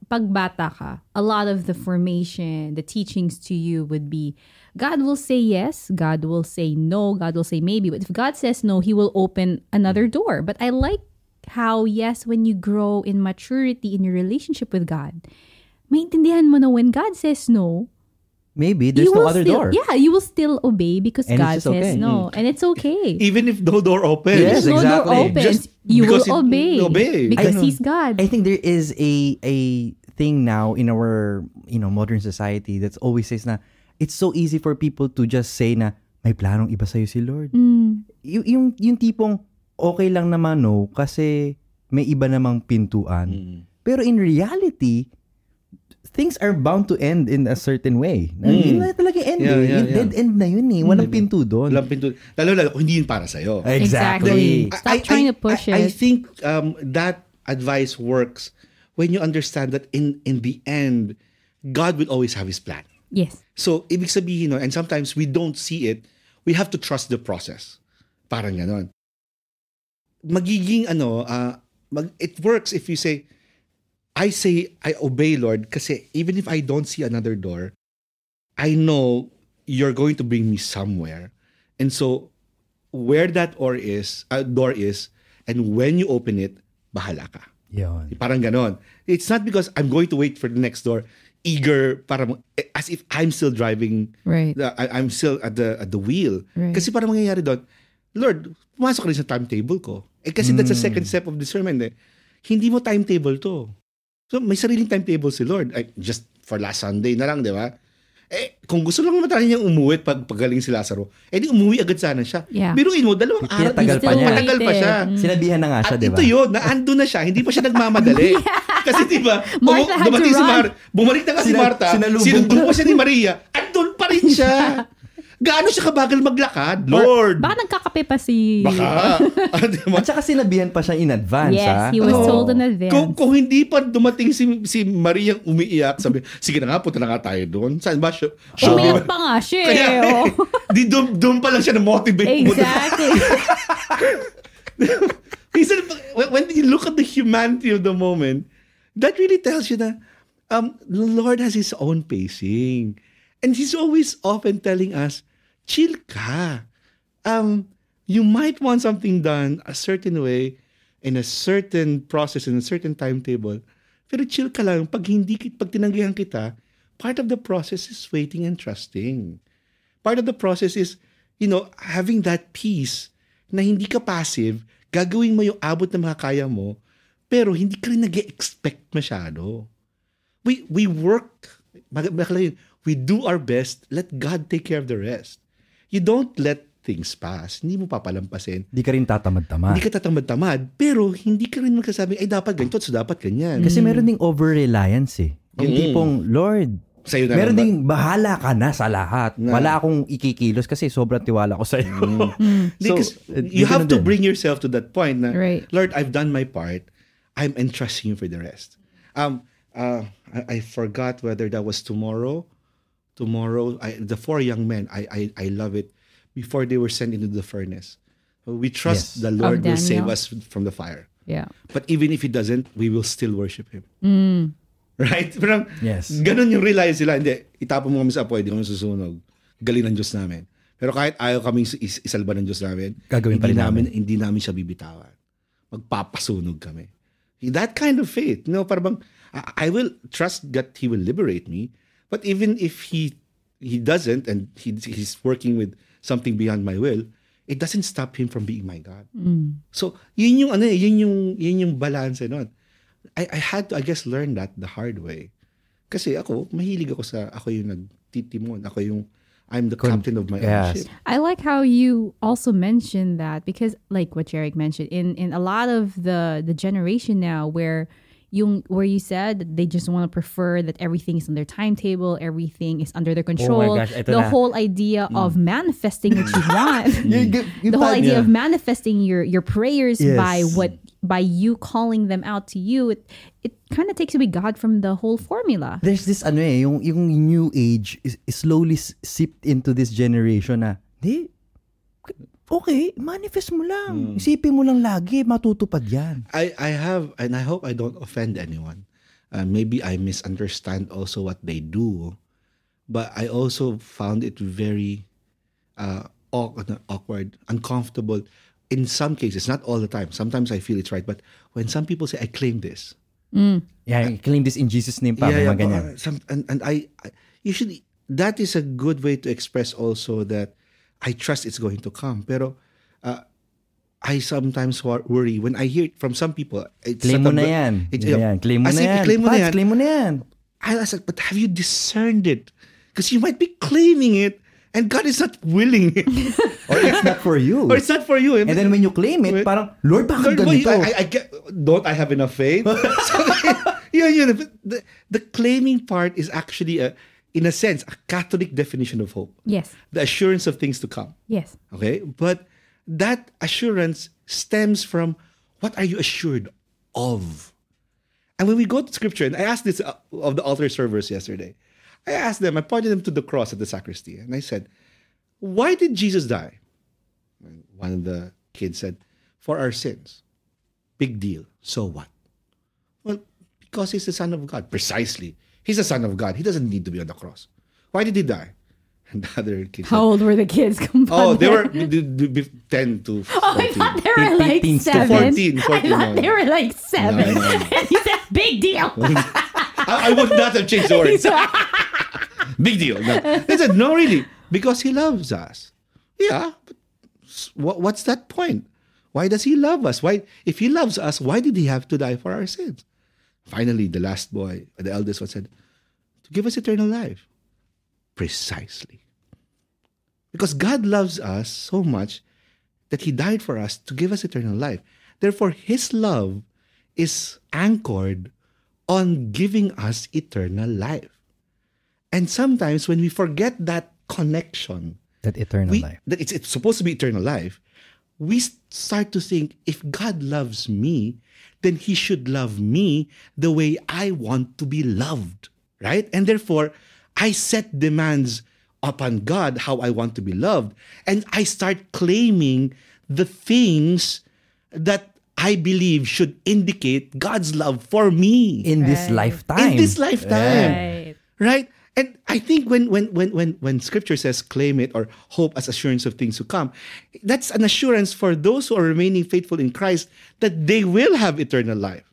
pag bata ka, a lot of the formation, the teachings to you would be, God will say yes, God will say no, God will say maybe. But if God says no, He will open another door. But I like how, yes, when you grow in maturity in your relationship with God, maintindihan mo na when God says no, maybe there's no other door. Yeah, you will still obey because And God it's just says okay. no. And it's okay. Even if no door opens. Yes, If no exactly. door opens, Just you will because it- obey. because I know. He's God. I think there is a thing now in our modern society that's always says na it's so easy for people to just say na may planong iba sa'yo si Lord. Yung tipong okay lang naman no kasi may iba namang pintuan. Pero in reality, things are bound to end in a certain way. Yun na talaga end. Yung dead end na yun eh. Walang pinto doon. Walang pinto. Lalo kung hindi yun para sa'yo. Exactly. Stop trying to push I it. think that advice works when you understand that in the end, God will always have His plan. Yes. So, ibig sabihin, no, and sometimes we don't see it, we have to trust the process. Parang ganon. Magiging, it works if you say, I obey, Lord, kasi even if I don't see another door, I know you're going to bring me somewhere. And so, where that door is, and when you open it, bahala ka. Yun. Parang ganon. It's not because I'm going to wait for the next door, eager, as if I'm still driving, Right. I'm still at the wheel. Right. Kasi parang mangyayari doon, Lord, pumasok ka rin sa timetable ko. Kasi that's the second step of discernment. Hindi mo timetable to. So, may sariling timetable si Lord. Just for last Sunday na lang, di ba? Kung gusto lang naman tayo niyang umuwi at pagaling si Lazaro, di umuwi agad sana siya. Yeah. Biruin mo, 2 araw. Pinatagal pa niya. Patagal pa siya. Sinabihan na nga siya, At di ba? ito yun, naando na siya, hindi pa siya nagmamadali. Kasi di ba, Martha had to dumating si run. bumalik na nga si Martha, sinalubong sinundong pa. pa siya ni Maria, andun pa rin siya. Gaano siya kabagal maglakad? Lord! Baka nagkakape pa si... Baka. Diba? At saka sinabihan pa siya in advance, Yes, he was told in advance. Kung hindi pa dumating si Maria umiiyak, sabi, sige na nga, punta na nga tayo doon. Saan ba siya? Umiyak pa nga siya. Kaya, oh. di doon pa lang siya na-motivate. Exactly. He said, when you look at the humanity of the moment, that really tells you that the Lord has His own pacing. And He's always often telling us, chill ka. You might want something done a certain way, in a certain process, in a certain timetable. Pero chill ka lang. Pag tinanggihan kita, part of the process is waiting and trusting. Part of the process is, having that peace na hindi ka passive, gagawin mo yung abot na makakaya mo, pero hindi ka rin nag-expect masyado. We work, we do our best, let God take care of the rest. You don't let things pass. Hindi mo papalampasin. Hindi ka rin tatamad-tamad. Hindi ka tatamad-tamad, pero hindi ka rin magsasabing, dapat ganito, so dapat ganyan. Kasi meron ding over-reliance eh. Yung tipong, Lord, Sa'yo na meron lang ba? ding bahala ka na sa lahat. Na. Wala akong ikikilos kasi sobrang tiwala ko sa'yo. Because you have to bring yourself to that point na, Right. Lord, I've done my part. I'm entrusting you for the rest. I forgot whether that was tomorrow tomorrow, the 4 young men, I love it, before they were sent into the furnace. We trust Yes. the Lord Of will save Daniel. us from the fire. Yeah. But even if He doesn't, we will still worship Him. Right? Parang, Yes. ganun yung realize sila. Hindi, itapon mo kami sa apoy, di kami susunog. Galing ng Diyos namin. Pero kahit ayaw kaming isalba ng Diyos namin, Gagawin pa rin namin. Hindi namin siya bibitawan. Magpapasunog kami. That kind of faith. Parang I will trust that He will liberate me. But even if He doesn't, and He's working with something beyond my will, it doesn't stop Him from being my God. So, yun yung balance nun. I had to, I guess, learn that the hard way. Kasi mahilig ako yung nagtitimon. I'm the captain of my own Yes. ship. I like how you also mentioned that, because like what Jarek mentioned, in a lot of the generation now where you said they just want to prefer that everything is on their timetable, everything is under their control. gosh, ito the na. whole idea of manifesting what you want. Yung The whole pa- idea yeah. of manifesting your prayers Yes. by you calling them out to you, it kind of takes away God from the whole formula. There's this yung new age is slowly seeped into this generation na, okay, manifest mo lang. Isipin mo lang lagi, matutupad yan. I have, and I hope I don't offend anyone. Maybe I misunderstand also what they do, but I also found it very awkward, uncomfortable. In some cases, not all the time. Sometimes I feel it's right, but when some people say, "I claim this," Yeah, claim this in Jesus' name pa. mga ganyan. and I usually that is a good way to express also that I trust it's going to come. Pero I sometimes worry when I hear it from some people. Claim mo na yan. Claim mo na yan. Claim mo na yan. Claim mo na yan. I was like, but have you discerned it? Because you might be claiming it, and God is not willing it, Or it's not for you. or it's not for you. And then when you claim it, parang, Lord, bakit ganito? I get, don't I have enough faith? So, yun. The claiming part is actually in a sense, a Catholic definition of hope. Yes. The assurance of things to come. Yes. Okay? But that assurance stems from, what are you assured of? And when we go to scripture, and I asked this of the altar servers yesterday, I pointed them to the cross at the sacristy, and I said, why did Jesus die? And one of the kids said, for our sins. Big deal. So what? Well, because He's the Son of God. Precisely. He's the Son of God. He doesn't need to be on the cross. Why did He die? And the other kid said, How old were the kids? oh, they were 10 to 14. Oh, I thought they were like 15 to 7. 14, I thought no. they were like 7. No. And he said, big deal. I would not have changed the words. Big deal. No. They said, no, really. Because He loves us. Yeah. But what's that point? Why does He love us? Why, if He loves us, why did He have to die for our sins? Finally, the last boy, the eldest one, said, to give us eternal life. Precisely. Because God loves us so much that He died for us to give us eternal life. Therefore, His love is anchored on giving us eternal life. And sometimes when we forget that connection, That eternal life. that it's supposed to be eternal life, we start to think, if God loves me, then He should love me the way I want to be loved, right? And therefore, I set demands upon God how I want to be loved, and I start claiming the things that I believe should indicate God's love for me In this Right. lifetime. in this lifetime. Right. Right? And I think when scripture says claim it or hope as assurance of things to come, that's an assurance for those who are remaining faithful in Christ that they will have eternal life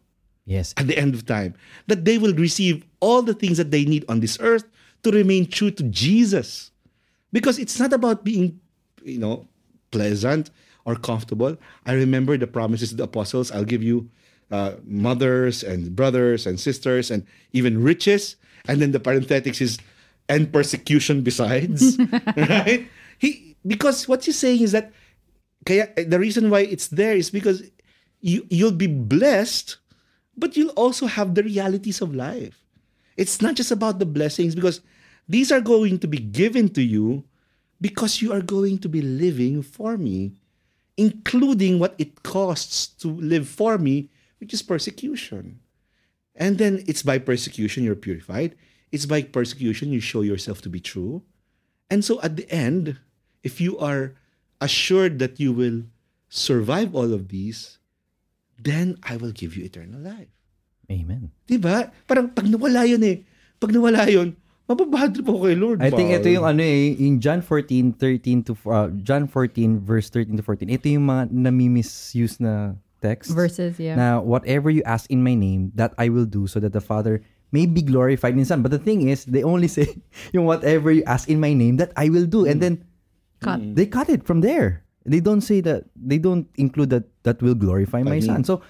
Yes. at the end of time, that they will receive all the things that they need on this earth to remain true to Jesus. Because it's not about being, pleasant or comfortable. I remember the promises of the apostles. I'll give you mothers and brothers and sisters and even riches. And then the parenthetics is, and persecution besides. Right? Because what he's saying is that the reason why it's there is because you'll be blessed, but you'll also have the realities of life. It's not just about the blessings, because these are going to be given to you because you are going to be living for me, including what it costs to live for me, which is persecution. And then it's by persecution you're purified. It's by persecution you show yourself to be true. And so at the end, if you are assured that you will survive all of these, then I will give you eternal life. Amen. Diba? Parang pag nawala yun pag nawala yun, mababahadro po kay Lord. I think ito yung yung John 14 verse 13 to 14. Ito yung mga nami-misuse na text. Verses, yeah. Na whatever you ask in my name, that I will do, so that the Father may be glorified in the Son. But the thing is, they only say yung whatever you ask in my name, that I will do. And then they cut it from there. They don't say that, they don't include that will glorify my Son. So,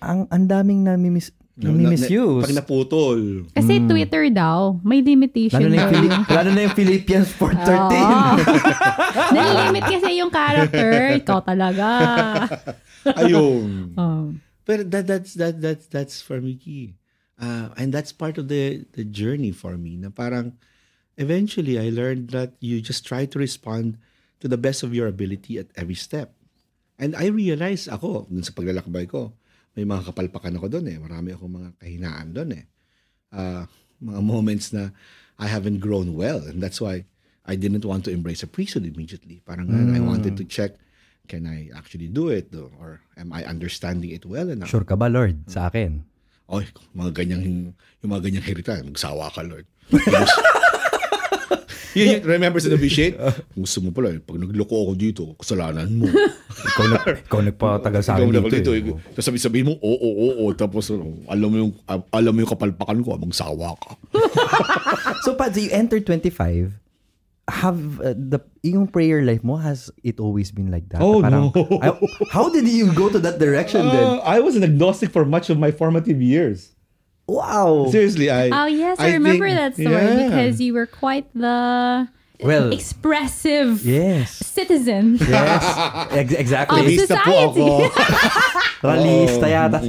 ang daming nami-misuse. Pag naputol. Kasi Twitter daw, may limitation. Lalo na yung Philippians 4:13. Nalilimit kasi yung character. Ikaw talaga. Ayun. Pero that's for me key. And that's part of the journey for me. Na parang, eventually, I learned that you just try to respond to the best of your ability at every step. And I realized ako, dun sa paglalakbay ko, may mga kapalpakan ako doon Marami akong mga kahinaan doon mga moments na I haven't grown well. And that's why I didn't want to embrace a priesthood immediately. Parang I wanted to check, can I actually do it? Or am I understanding it well enough? Sure ka ba, Lord, sa akin? Oy, yung mga ganyang hirita, magsawa ka, Lord. Remember sa Novitiate? Gusto mo pala, pag nagloko ako dito, kasalanan mo. ikaw nagpatagal sa akin dito. Tapos sabihin mo, oo. Tapos alam mo yung kapalpakan ko, magsawa ka. So, Pads, you entered 25. Have yung prayer life mo, has it always been like that? Oh, no. How did you go to that direction then? I was an agnostic for much of my formative years. Wow. Seriously, Oh yes, I remember that story because you were quite the expressive citizen. Yes, exactly. Of society. Ralista yata.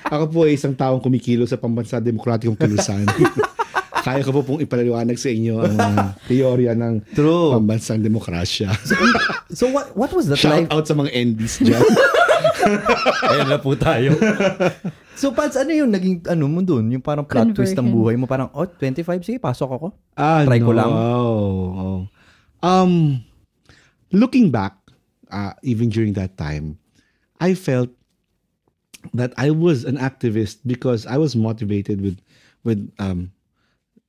Ako po ay isang taong kumikilo sa pambansa demokratikong kilusan. Kaya ko po pong ipaliwanag sa inyo ang teorya ng pambansang demokrasya. So what was that Shout out sa mga NDs dyan. Ayan na po tayo. So, Pads, ano yung naging, mo dun? Yung parang plot twist ng buhay mo? Parang, 25, sige, pasok ako. Try ko lang. Looking back, even during that time, I felt that I was an activist because I was motivated with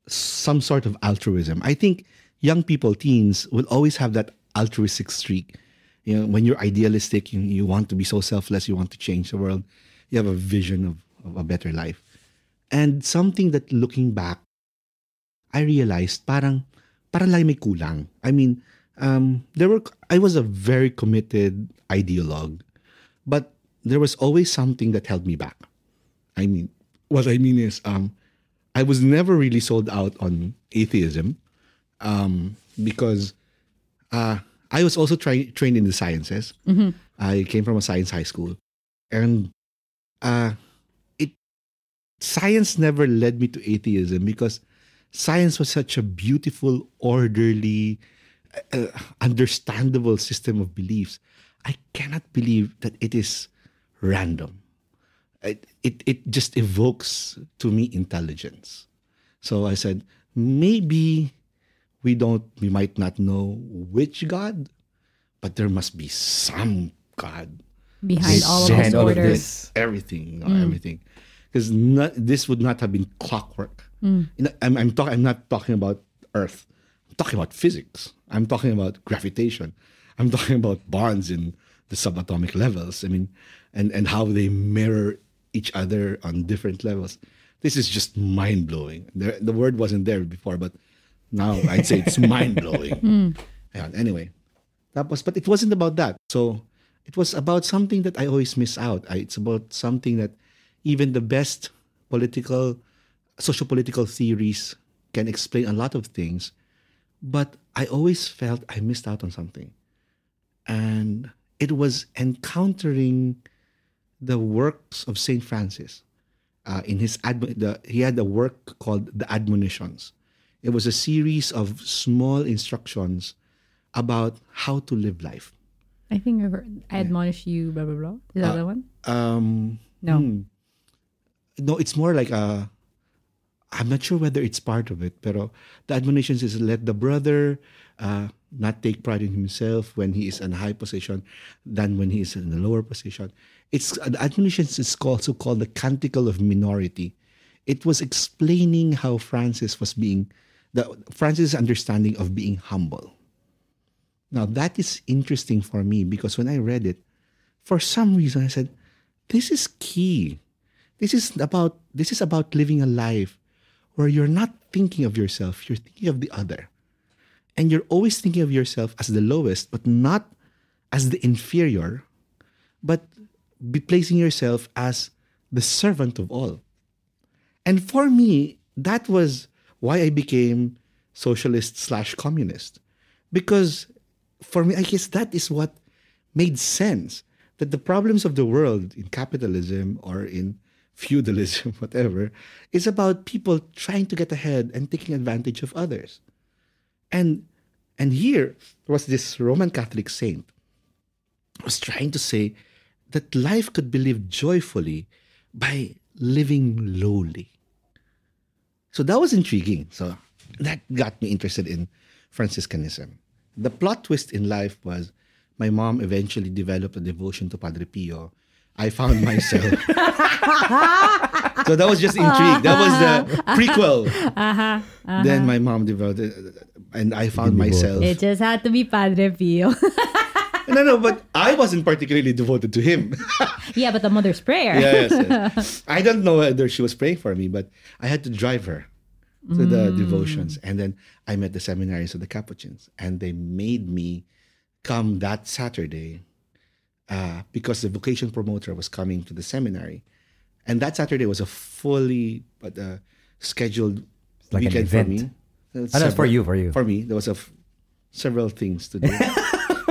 some sort of altruism. I think young people, teens, will always have that altruistic streak. You know, when you're idealistic, you want to be so selfless, you want to change the world. You have a vision of a better life. And something that looking back, I realized parang lang may kulang. I mean, I was a very committed ideologue, but there was always something that held me back. I mean, what I mean is, I was never really sold out on atheism, because I was also trained in the sciences. Mm-hmm. I came from a science high school, and science never led me to atheism because science was such a beautiful, orderly, understandable system of beliefs. I cannot believe that it is random. It just evokes to me intelligence. So I said, maybe we might not know which God, but there must be some God behind all of this order. Everything, everything. Because this would not have been clockwork. I'm not talking about Earth. I'm talking about physics. I'm talking about gravitation. I'm talking about bonds in the subatomic levels. I mean, and how they mirror each other on different levels. This is just mind-blowing. The word wasn't there before, but now I'd say it's mind-blowing. Anyway, but it wasn't about that. So it was about something that I always miss out. It's about something that even the best socio-political theories can explain a lot of things, but I always felt I missed out on something. And it was encountering the works of Saint Francis. He had a work called The Admonitions. It was a series of small instructions about how to live life. I think I admonish you, blah, blah, blah. Is that the one? No. No, it's more like a I'm not sure whether it's part of it, pero the admonition is let the brother not take pride in himself when he is in a high position than when he is in a lower position. The admonition is also called the Canticle of Minority. It was explaining how Francis' understanding of being humble. Now that is interesting for me because when I read it, for some reason I said, this is key. This is about living a life where you're not thinking of yourself, you're thinking of the other. And you're always thinking of yourself as the lowest, but not as the inferior, but be placing yourself as the servant of all. And for me, that was why I became socialist/communist. Because for me, I guess that is what made sense. That the problems of the world in capitalism or in feudalism, whatever, is about people trying to get ahead and taking advantage of others. And here was this Roman Catholic saint who was trying to say that life could be lived joyfully by living lowly. So that was intriguing. So that got me interested in Franciscanism. The plot twist in life was my mom eventually developed a devotion to Padre Pio. I found myself. So that was just intrigue. That was the prequel. Then my mom developed it, and I found myself. It just had to be Padre Pio. No, but I wasn't particularly devoted to him. Yeah, but the mother's prayer. Yes. I don't know whether she was praying for me, but I had to drive her to the devotions. And then I met the seminaries of the Capuchins, and they made me come that Saturday because the vocation promoter was coming to the seminary. And that Saturday was a fully scheduled like weekend an event. for me. That's for you. For me, there was several things to do.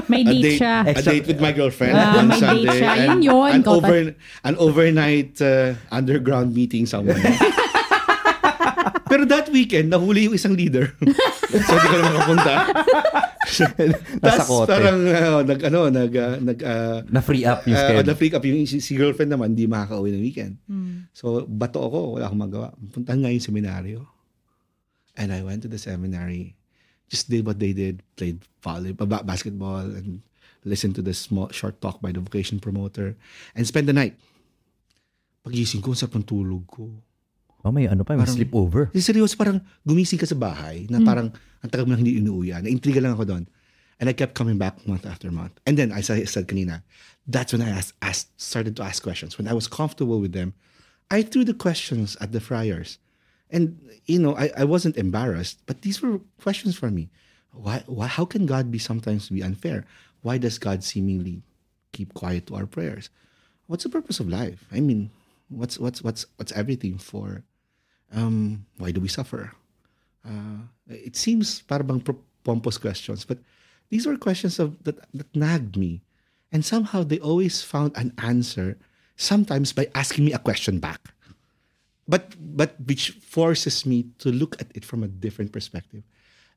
May date siya. A date with my girlfriend may on date Sunday. siya. And Yun, an overnight underground meeting somewhere. Pero that weekend, nahuli yung isang leader. So hindi ko na makapunta. Tapos parang na-free up yung schedule. Na-free up yung si girlfriend naman, hindi makaka-uwi ng weekend. So bato ako, wala akong magawa. Puntahan nga yung seminaryo. And I went to the seminary, just did what they did, played basketball, and listened to the short talk by the vocation promoter, and spent the night. Pagising ko, sa tulog ko. Oh, may sleepover. Seryoso, parang gumising ka sa bahay na parang ang tagal mo lang hindi inuuya. Naintriga lang ako doon. And I kept coming back month after month. And then, I said kanina, that's when I started to ask questions. When I was comfortable with them, I threw the questions at the friars. And, I wasn't embarrassed, but these were questions for me. Why, how can God sometimes be unfair? Why does God seemingly keep quiet to our prayers? What's the purpose of life? I mean, what's everything for? Why do we suffer? It seems parang pompous questions, but these were questions that nagged me. And somehow they always found an answer, sometimes by asking me a question back. But which forces me to look at it from a different perspective.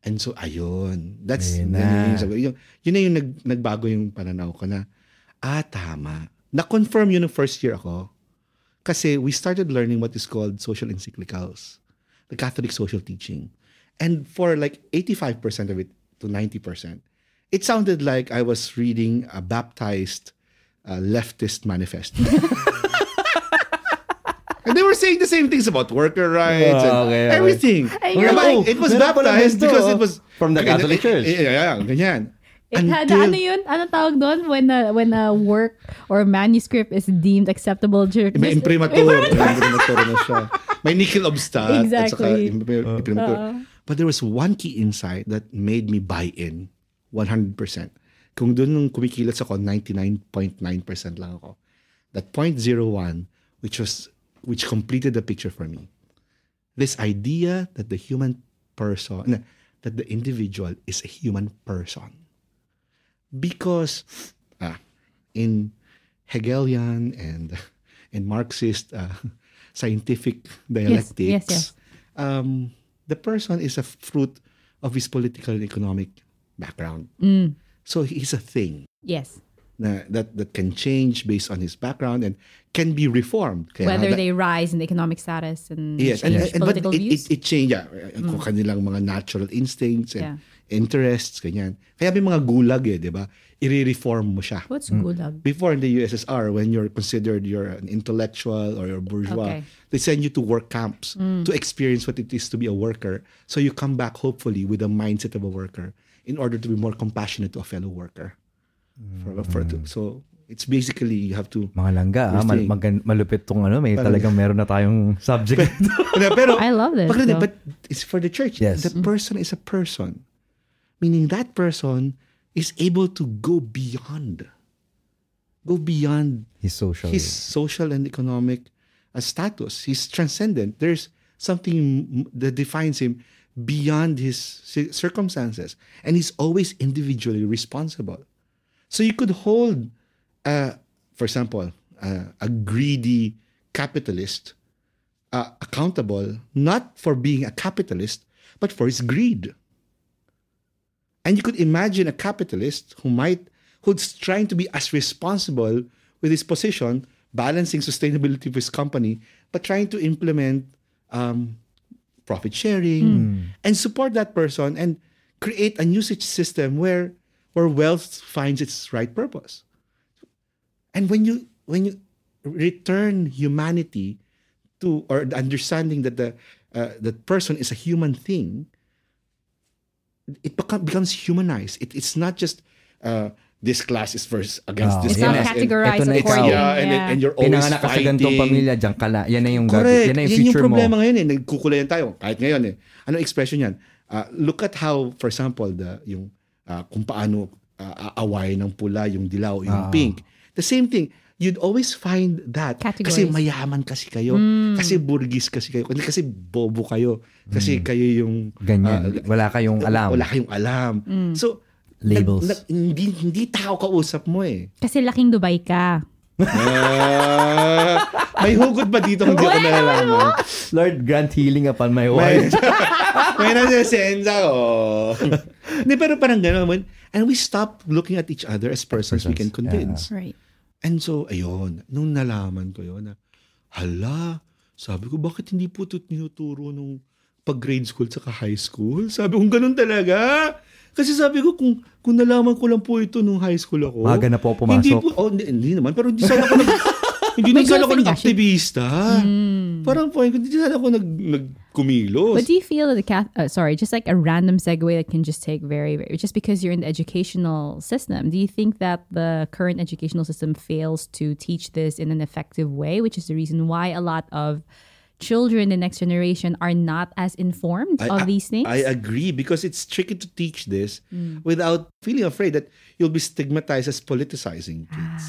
And so, ayun. Yun na yung nagbago yung pananaw ko na, tama. Na-confirm yun ng first year ako. Kasi we started learning what is called social encyclicals, the Catholic social teaching. And for like 85% of it to 90%, it sounded like I was reading a baptized leftist manifesto. And they were saying the same things about worker rights and everything. It was baptized because it was from the Catholic Church. Yeah, ganyan. It had, ano yun? Ano tawag doon? When a work or manuscript is deemed acceptable to... May imprimatur. Imprimatur na siya. May nickel obstat. Exactly. At saka imprimatur. But there was one key insight that made me buy in 100%. Kung doon nung kumikilos ako, 99.9% lang ako. That 0.01, which completed the picture for me. This idea that the individual is a human person. Because in Hegelian and in Marxist scientific dialectics, yes. The person is a fruit of his political and economic background. So he's a thing. Yes. that can change based on his background and can be reformed. Kaya Whether that- they rise in the economic status and yes, change but political views. it change, kung kanilang mga natural instincts and interests, ganyan. Kaya may mga gulag di ba? I-reform mo siya. What's gulag? Before in the USSR, when you're considered you're an intellectual or you're bourgeois, Okay. they send you to work camps to experience what it is to be a worker. So you come back hopefully with the mindset of a worker in order to be more compassionate to a fellow worker. So it's basically you have to Mga langga, rethink. malupit tong may talagang meron na tayong subject. Pero I love this, though. but it's for the church. Yes. The person is a person, meaning that person is able to go beyond His social. his social and economic status. He's transcendent. There's something that defines him beyond his circumstances, and he's always individually responsible. So you could hold, for example, a greedy capitalist accountable not for being a capitalist, but for his greed. And you could imagine a capitalist who's trying to be as responsible with his position, balancing sustainability of his company, but trying to implement profit sharing and support that person and create a usage system where wealth finds its right purpose. And when you return humanity to, or the understanding that the person is a human thing, it becomes humanized. It's not just this class is first against this It's not class. categorized Ito na ikaw. according. And you're always Pinanganak ka sa ganitong fighting. pamilya, diyan ka na. Yan na yung Correct. yan na yung Yan yung future mo. problema ngayon Nagkukulayan tayo. Kahit ngayon Anong expression yan? Look at how, for example, kung paano aawayin ng pula, yung dilaw, yung pink. The same thing. You'd always find that. Kasi Categories. mayaman kasi kayo. Kasi burgis kasi kayo. Kasi bobo kayo. Kasi kayo yung... Ganyan. Wala kayong alam. Wala kayong alam. So, Labels. hindi tao kausap mo Kasi laking Dubai ka. May hugot ba dito hindi ko nalalaman? Lord, grant healing upon my wife. May nasisensa ko. Hindi, pero parang gano'n. And we stop looking at each other as persons we can convince. Right. And so, ayun, nung nalaman ko yun, hala, sabi ko, bakit hindi po ito tinuturo nung pag-grade school saka high school? Sabi ko, ganun talaga. Kasi sabi ko, kung nalaman ko lang po ito nung high school ako. Maga na po pumasok. Hindi naman, pero hindi sana ako hindi na sana ako nag-aktivista. Parang po, hindi sana ako nagkumilos. But do you feel that just like a random segue that can just take very, very, just because you're in the educational system, do you think that the current educational system fails to teach this in an effective way, which is the reason why a lot of children, the next generation, are not as informed of these things? I agree, because it's tricky to teach this without feeling afraid that you'll be stigmatized as politicizing kids.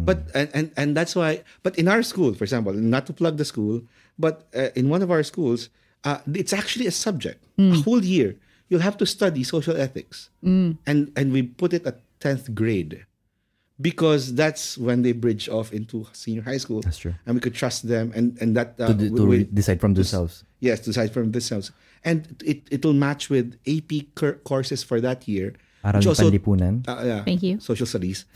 But and that's why. But in our school, for example, not to plug the school, but in one of our schools, it's actually a subject. A whole year, you'll have to study social ethics, and we put it at 10th grade. Because that's when they bridge off into senior high school. That's true. And we could trust them, and that to decide from themselves. Yes, to decide from themselves. And it will match with AP courses for that year. Aral ng Panlipunan. Yeah, Thank you. Social studies,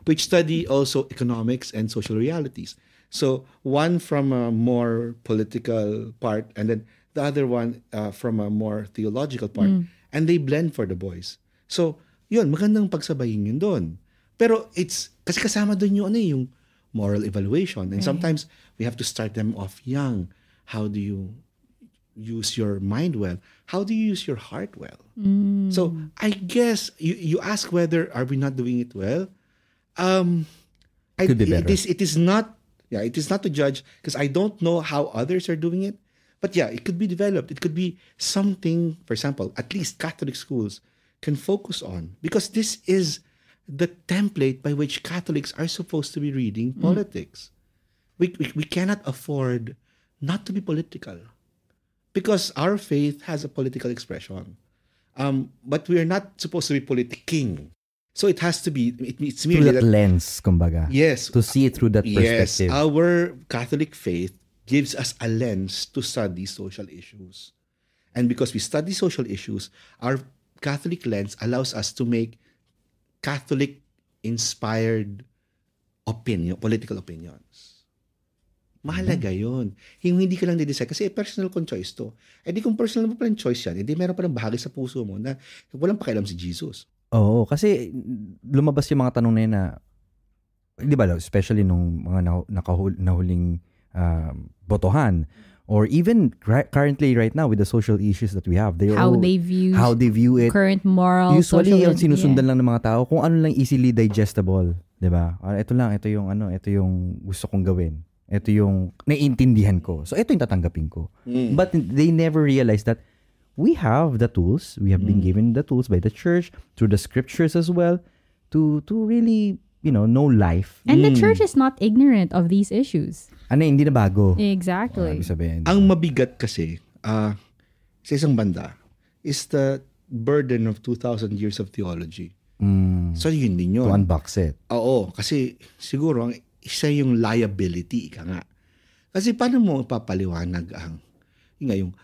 which study also economics and social realities. So one from a more political part, and then the other one from a more theological part. And they blend for the boys. So yun, magandang pagsabayin yun doon. Pero it's, kasi kasama doon yung moral evaluation. And sometimes we have to start them off young. How do you use your mind well? How do you use your heart well? So I guess you ask whether are we not doing it well? Could be better. It is not to judge, because I don't know how others are doing it. But yeah, it could be developed. It could be something, for example, at least Catholic schools can focus on, because this is the template by which Catholics are supposed to be reading politics. We cannot afford not to be political, because our faith has a political expression. But we are not supposed to be politicking. So it has to be, it's Through merely that lens, kumbaga. yes, To see it through that perspective. yes, our Catholic faith gives us a lens to study social issues. And because we study social issues, our Catholic lens allows us to make Catholic inspired political opinions. Mahalaga yun. Yung hindi ka lang di-decide. Kasi personal kong choice to. Di kung personal mo pa lang choice yan, di meron pa ng bahagi sa puso mo na walang pakialam si Jesus. Oo, kasi lumabas yung mga tanong na yun na, di ba, especially nung mga nahuling botohan, or even currently right now with the social issues that we have, how they view it, current moral, usually yung sinusundan lang ng mga tao kung ano lang easily digestible, 'di ba? Ito yung gusto kong gawin. Ito yung naiintindihan ko. So ito yung tatanggapin ko. But they never realize that we have the tools, we have been given the tools by the church through the scriptures as well to really, know life. And the church is not ignorant of these issues. Hindi na bago. Exactly. Ang mabigat kasi sa isang banda is the burden of 2,000 years of theology. So yun din yun. To unbox it. Oo, kasi siguro isa yung liability, ika nga. Kasi paano mo ipapaliwanag yung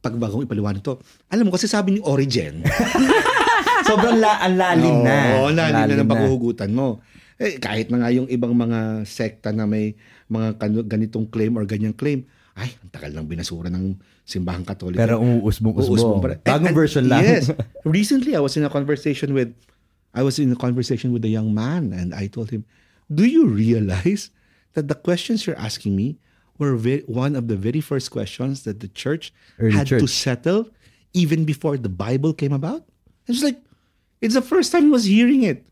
pagbagong ipaliwanag to? Alam mo, kasi sabi ni Origen, sobrang lalim na. Oo, lalim na ng paghuhugutan mo. Kahit na nga yung ibang mga sekta na may mga ganitong claim or ganyang claim, ay, ang tagal lang binasura ng simbahang Katoliko. Pero umuusbong. Bagong version lang. Yes. Recently, I was in a conversation with a young man, and I told him, do you realize that the questions you're asking me were one of the very first questions that the church had to settle even before the Bible came about? It's like, it's the first time I was hearing it.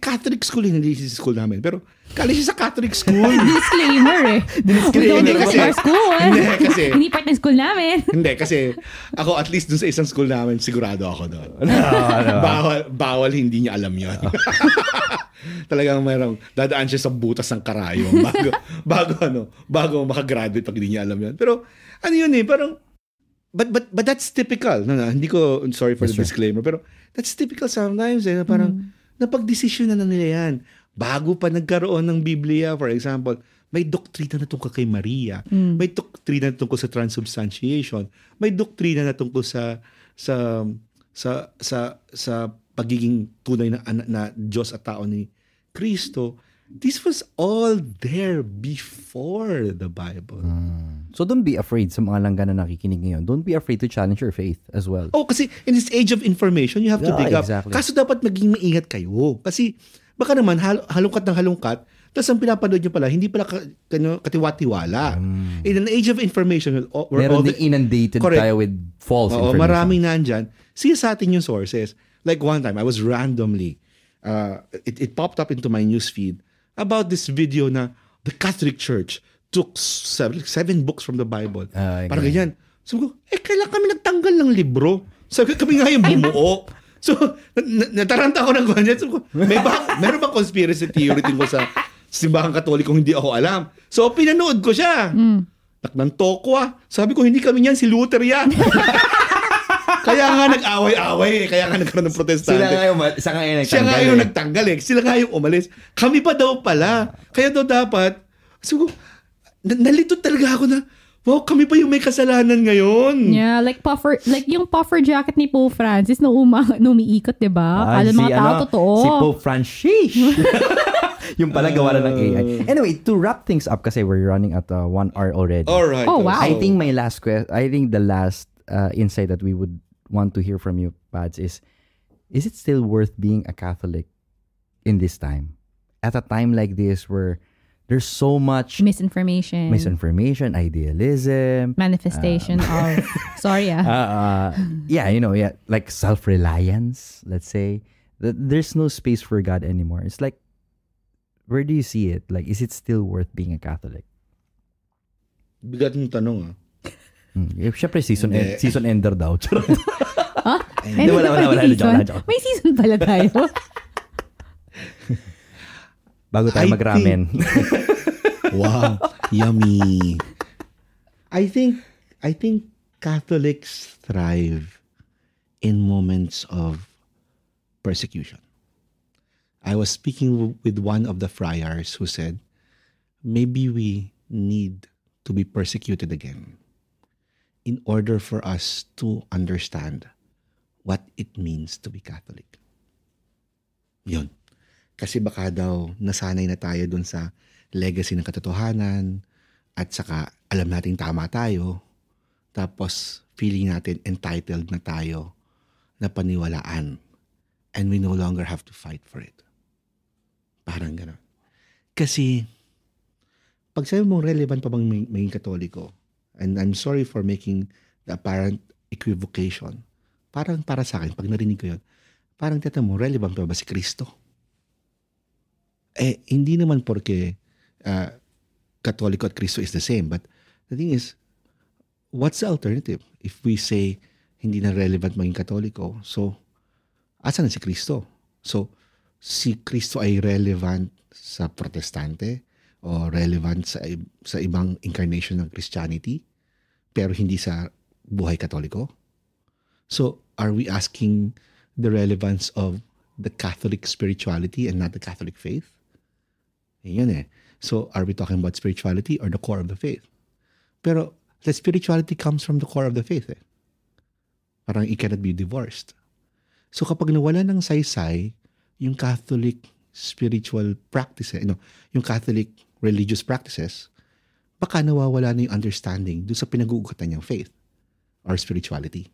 Catholic school, hindi si school namin. Pero, kali siya sa Catholic school. Disclaimer Hindi kasi. Hindi kasi. Hindi part ng school namin. Hindi kasi, ako at least dun sa isang school namin, sigurado ako doon. Bawal hindi niya alam yun. Talagang mayroong, dadaan siya sa butas ng karayom bago makagraduate pag hindi niya alam yun. Pero, yun parang, but that's typical. Hindi ko, sorry for the disclaimer, pero that's typical sometimes. Parang, napagdesisyon na nila yan. Bago pa nagkaroon ng Biblia, for example, may doktrina na tungkol kay Maria. May doktrina na tungkol sa transubstantiation. May doktrina na tungkol sa pagiging tunay na Diyos at tao ni Kristo. This was all there before the Bible. So don't be afraid sa mga langga na nakikinig ngayon. Don't be afraid to challenge your faith as well. Kasi in this age of information, you have to dig up. Kaso dapat maging maingat kayo. Kasi baka naman halungkat ng halungkat, tapos ang pinapanood nyo pala, hindi pala katiwa-tiwala. In an age of information, meron din inundated tayo with false information. Maraming nandyan. Siya sa atin yung sources. Like one time, I was randomly, it popped up into my newsfeed about this video na the Catholic Church took 7 books from the Bible. Parang ganyan. Sabi ko, kailan kami nagtanggal ng libro? Sabi ko, kami nga yung bumuo. So, nataranta ako ng ganyan. Sabi ko, meron bang conspiracy theory tungkol sa simbahang Katoliko hindi ako alam? So, pinanood ko siya. Naknang tokwa. Sabi ko, hindi kami yan, si Luther yan. Kaya nga nag-away-away. Kaya nga nagkaroon ng protestante. Siya nga yung nagtanggal eh. Sila nga yung umalis. Kami pa daw pala. Kaya daw dapat, so, nalito talaga ako na, wow, kami pa yung may kasalanan ngayon. Yeah, like yung puffer jacket ni Pope Francis na umiikot, diba? Kala mga tao totoo. Si Pope Francis. Yung pala gawa na ng AI. Anyway, to wrap things up, kasi we're running at 1 hour already. Alright. Oh, wow. I think the last insight that we would want to hear from you, Pads, is it still worth being a Catholic in this time? At a time like this where there's so much misinformation, idealism, manifestation of like self-reliance, let's say. There's no space for God anymore. It's like, where do you see it? Like, is it still worth being a Catholic? Bigat ng tanong Siyempre, season ender daw. Hindi, wala. May season pala tayo. Bago tayo mag-ramen. Wow, yummy. I think Catholics thrive in moments of persecution. I was speaking with one of the friars who said, maybe we need to be persecuted again in order for us to understand what it means to be Catholic. Yun. Kasi baka daw nasanay na tayo dun sa legacy ng katotohanan at saka alam nating tama tayo. Tapos feeling natin entitled na tayo na paniwalaan. And we no longer have to fight for it. Parang gano'n. Kasi pag sabi mong relevant pa bang maging Katoliko, and I'm sorry for making the apparent equivocation, parang para sa akin, pag narinig ko yun, parang tita mo, relevant pa ba si Kristo? Hindi naman porque Katoliko at Kristo is the same, but the thing is, what's the alternative? If we say, hindi na relevant maging Katoliko, so, asan na si Kristo? So, si Kristo ay relevant sa Protestante o relevant sa ibang incarnation ng Christianity, pero hindi sa buhay Katoliko? So, are we asking the relevance of the Catholic spirituality and not the Catholic faith? Yun eh. So, are we talking about spirituality or the core of the faith? Pero, the spirituality comes from the core of the faith eh. Parang it cannot be divorced. So, kapag nawala ng saysay, yung Catholic spiritual practices, yung Catholic religious practices, baka nawawala na yung understanding doon sa pinag-uugatan niyang faith or spirituality.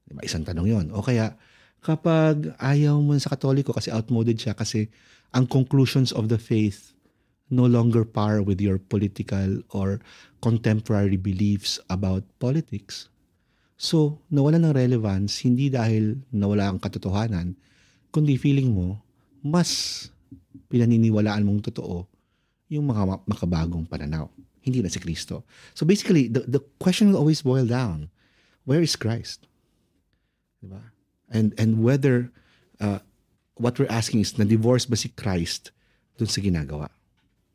Diba? Isang tanong yon. O kaya, kapag ayaw mo sa Katoliko kasi outmoded siya kasi ang conclusions of the faith no longer par with your political or contemporary beliefs about politics. So, nawala ng relevance, hindi dahil nawala ang katotohanan, kundi feeling mo, mas pinaniniwalaan mong totoo yung mga makabagong pananaw. Hindi na si Kristo. So basically, the question will always boil down, where is Christ? Diba? And whether what we're asking is, na-divorce ba si Christ dun sa ginagawa?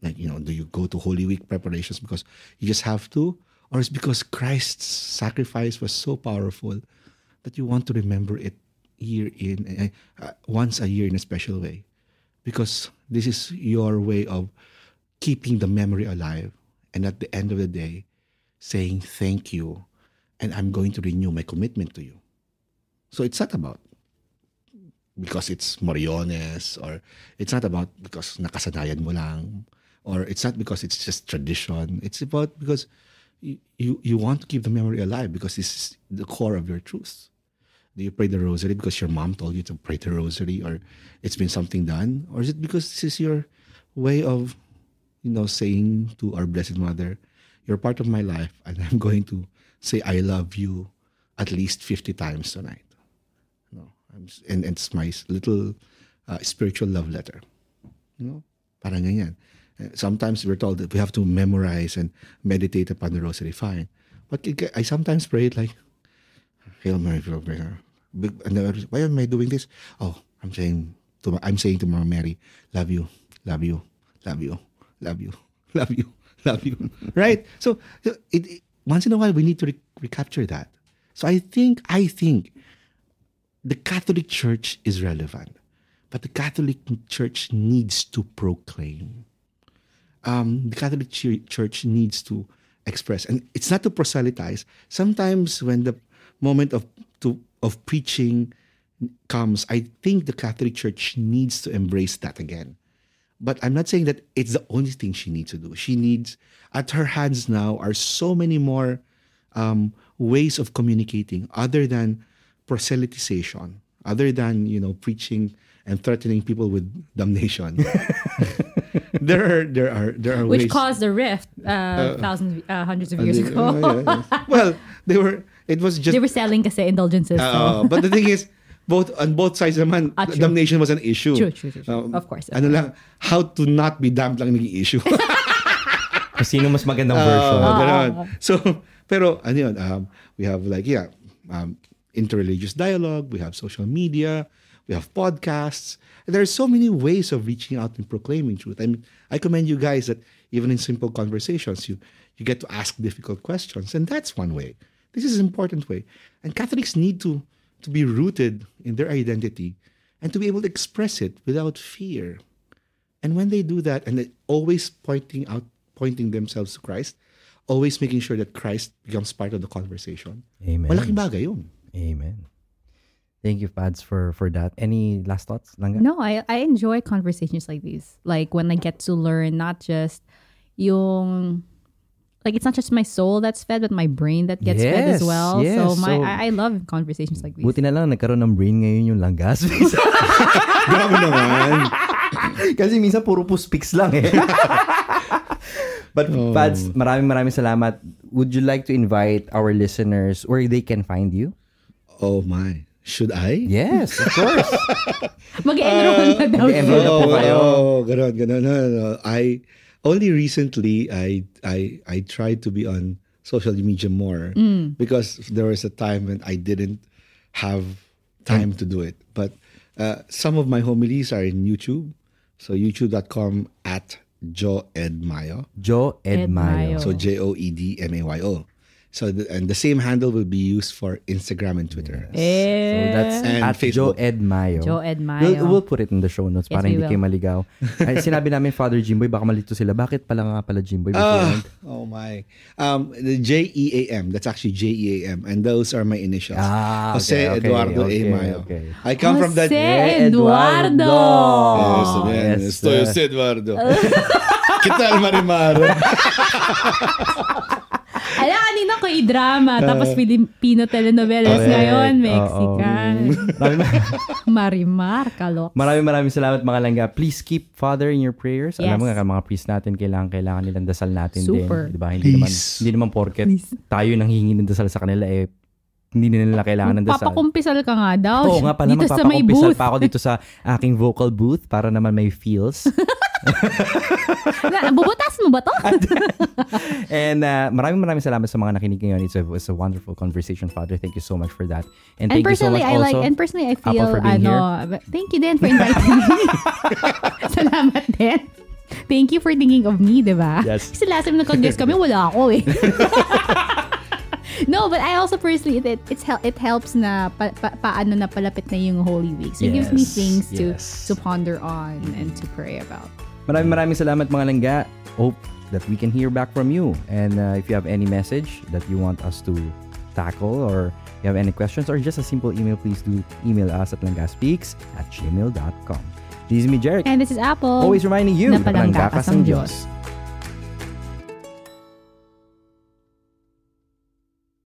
Like, do you go to Holy Week preparations because you just have to? Or is because Christ's sacrifice was so powerful that you want to remember it once a year in a special way? Because this is your way of keeping the memory alive. And at the end of the day, saying thank you, and I'm going to renew my commitment to you. So it's not about because it's Moriones, or it's not about because nakasanayan mo lang, or it's not because it's just tradition. It's about because you want to keep the memory alive because this is the core of your truth. Do you pray the rosary because your mom told you to pray the rosary, or it's been something done? Or is it because this is your way of, saying to our Blessed Mother, you're part of my life and I'm going to say I love you at least 50 times tonight. And it's my little spiritual love letter. Parang ganyan. Sometimes we're told that we have to memorize and meditate upon the rosary. Fine. But I sometimes pray it like, Hail Mary, full of grace. Why am I doing this? Oh, I'm saying to Mama Mary, love you, love you, love you, love you, love you, love you. Right? So once in a while we need to recapture that. So I think the Catholic Church is relevant, but the Catholic Church needs to proclaim. The Catholic Church needs to express, and it's not to proselytize. Sometimes when the moment of preaching comes, I think the Catholic Church needs to embrace that again. But I'm not saying that it's the only thing she needs to do. She needs, at her hands now are so many more ways of communicating other than proselytization, other than, preaching and threatening people with damnation. There are which ways, caused a rift hundreds of years ago. Well, it was just they were selling kasi indulgences. But the thing is, on both sides naman, damnation was an issue. True. Of course. How to not be damned lang naging issue. Kung sino mas magandang version. So, pero we have interreligious dialogue, we have social media, we have podcasts. There are so many ways of reaching out and proclaiming truth. I mean, I commend you guys that even in simple conversations, you get to ask difficult questions, and that's one way. This is an important way. And Catholics need to be rooted in their identity and to be able to express it without fear. And when they do that, and they always pointing themselves to Christ, always making sure that Christ becomes part of the conversation. Amen. Malaking bagay yun. Amen. Thank you, Pads, for that. Any last thoughts, Langga? No, I enjoy conversations like these. Like when I get to learn not just yung like it's not just my soul that's fed, but my brain that gets fed as well. Yes. So So, I love conversations like these. Buti na lang nagkaroon ng brain ngayon yung Langgas. Grabe naman. Kasi minsan puro puspiks lang eh. But Pads, maraming salamat. Would you like to invite our listeners where they can find you? Oh my. Should I? Yes, of course. Mag-enroll na daw. mag-enroll na po kayo. Ganon. No. I only recently I tried to be on social media more because there was a time when I didn't have time to do it. But some of my homilies are in YouTube. So youtube.com @JoeEdMayo. Joe Edmayo. Edmayo. So JoEdMayo. So the same handle will be used for Instagram and Twitter. So that's And at Joe Facebook. Edmayo. Joe Edmayo. We'll put it in the show notes Yes, para we hindi will. kayo maligaw. Ay, sinabi namin, Father Jimboy, baka malito sila. Bakit nga pala Jimboy? Oh my. The JEAM, that's actually JEAM. And those are my initials. Ah, Jose okay, Eduardo okay, A. Mayo. okay. I come from that. Jose Eduardo. Yes, again. Yes, Estoy Jose Eduardo. Kita Marimar. Ala, kanina ko i-drama. Tapos Filipino telenovelas ngayon. Mexican. Marimar, kalok. Maraming salamat mga Langga. Please keep Father in your prayers. Yes. Alam mo nga, mga priest natin, kailangan nilang dasal natin Super. din. Diba? Please. Hindi naman porket tayo nang hingi ng dasal sa kanila, hindi nila kailangan ng dasal. Papakumpisal ka nga daw. Oo nga pala, Dito sa may magpapakumpisal booth. pa ako dito sa aking vocal booth para naman may feels. Bubutas mo ba to? And maraming salamat sa mga nakinig ngayon. It's a wonderful conversation, Father. Thank you so much for that. And thank you so much I also, I feel, Apple, for being here. Thank you din for inviting me. Salamat din. Thank you for thinking of me, di ba? Yes. Kasi last time nag-guest kami, wala ako eh. No, but I also personally, it helps na paano na palapit na yung Holy Week. So it gives me things to ponder on and to pray about. Maraming salamat mga Langga. Hope that we can hear back from you. And if you have any message that you want us to tackle, or you have any questions, or just a simple email, please do email us at langgaspeaks@gmail.com. This is me, Jeric. And this is Apple. Always reminding you, na palangga ka sa Diyos. Diyos.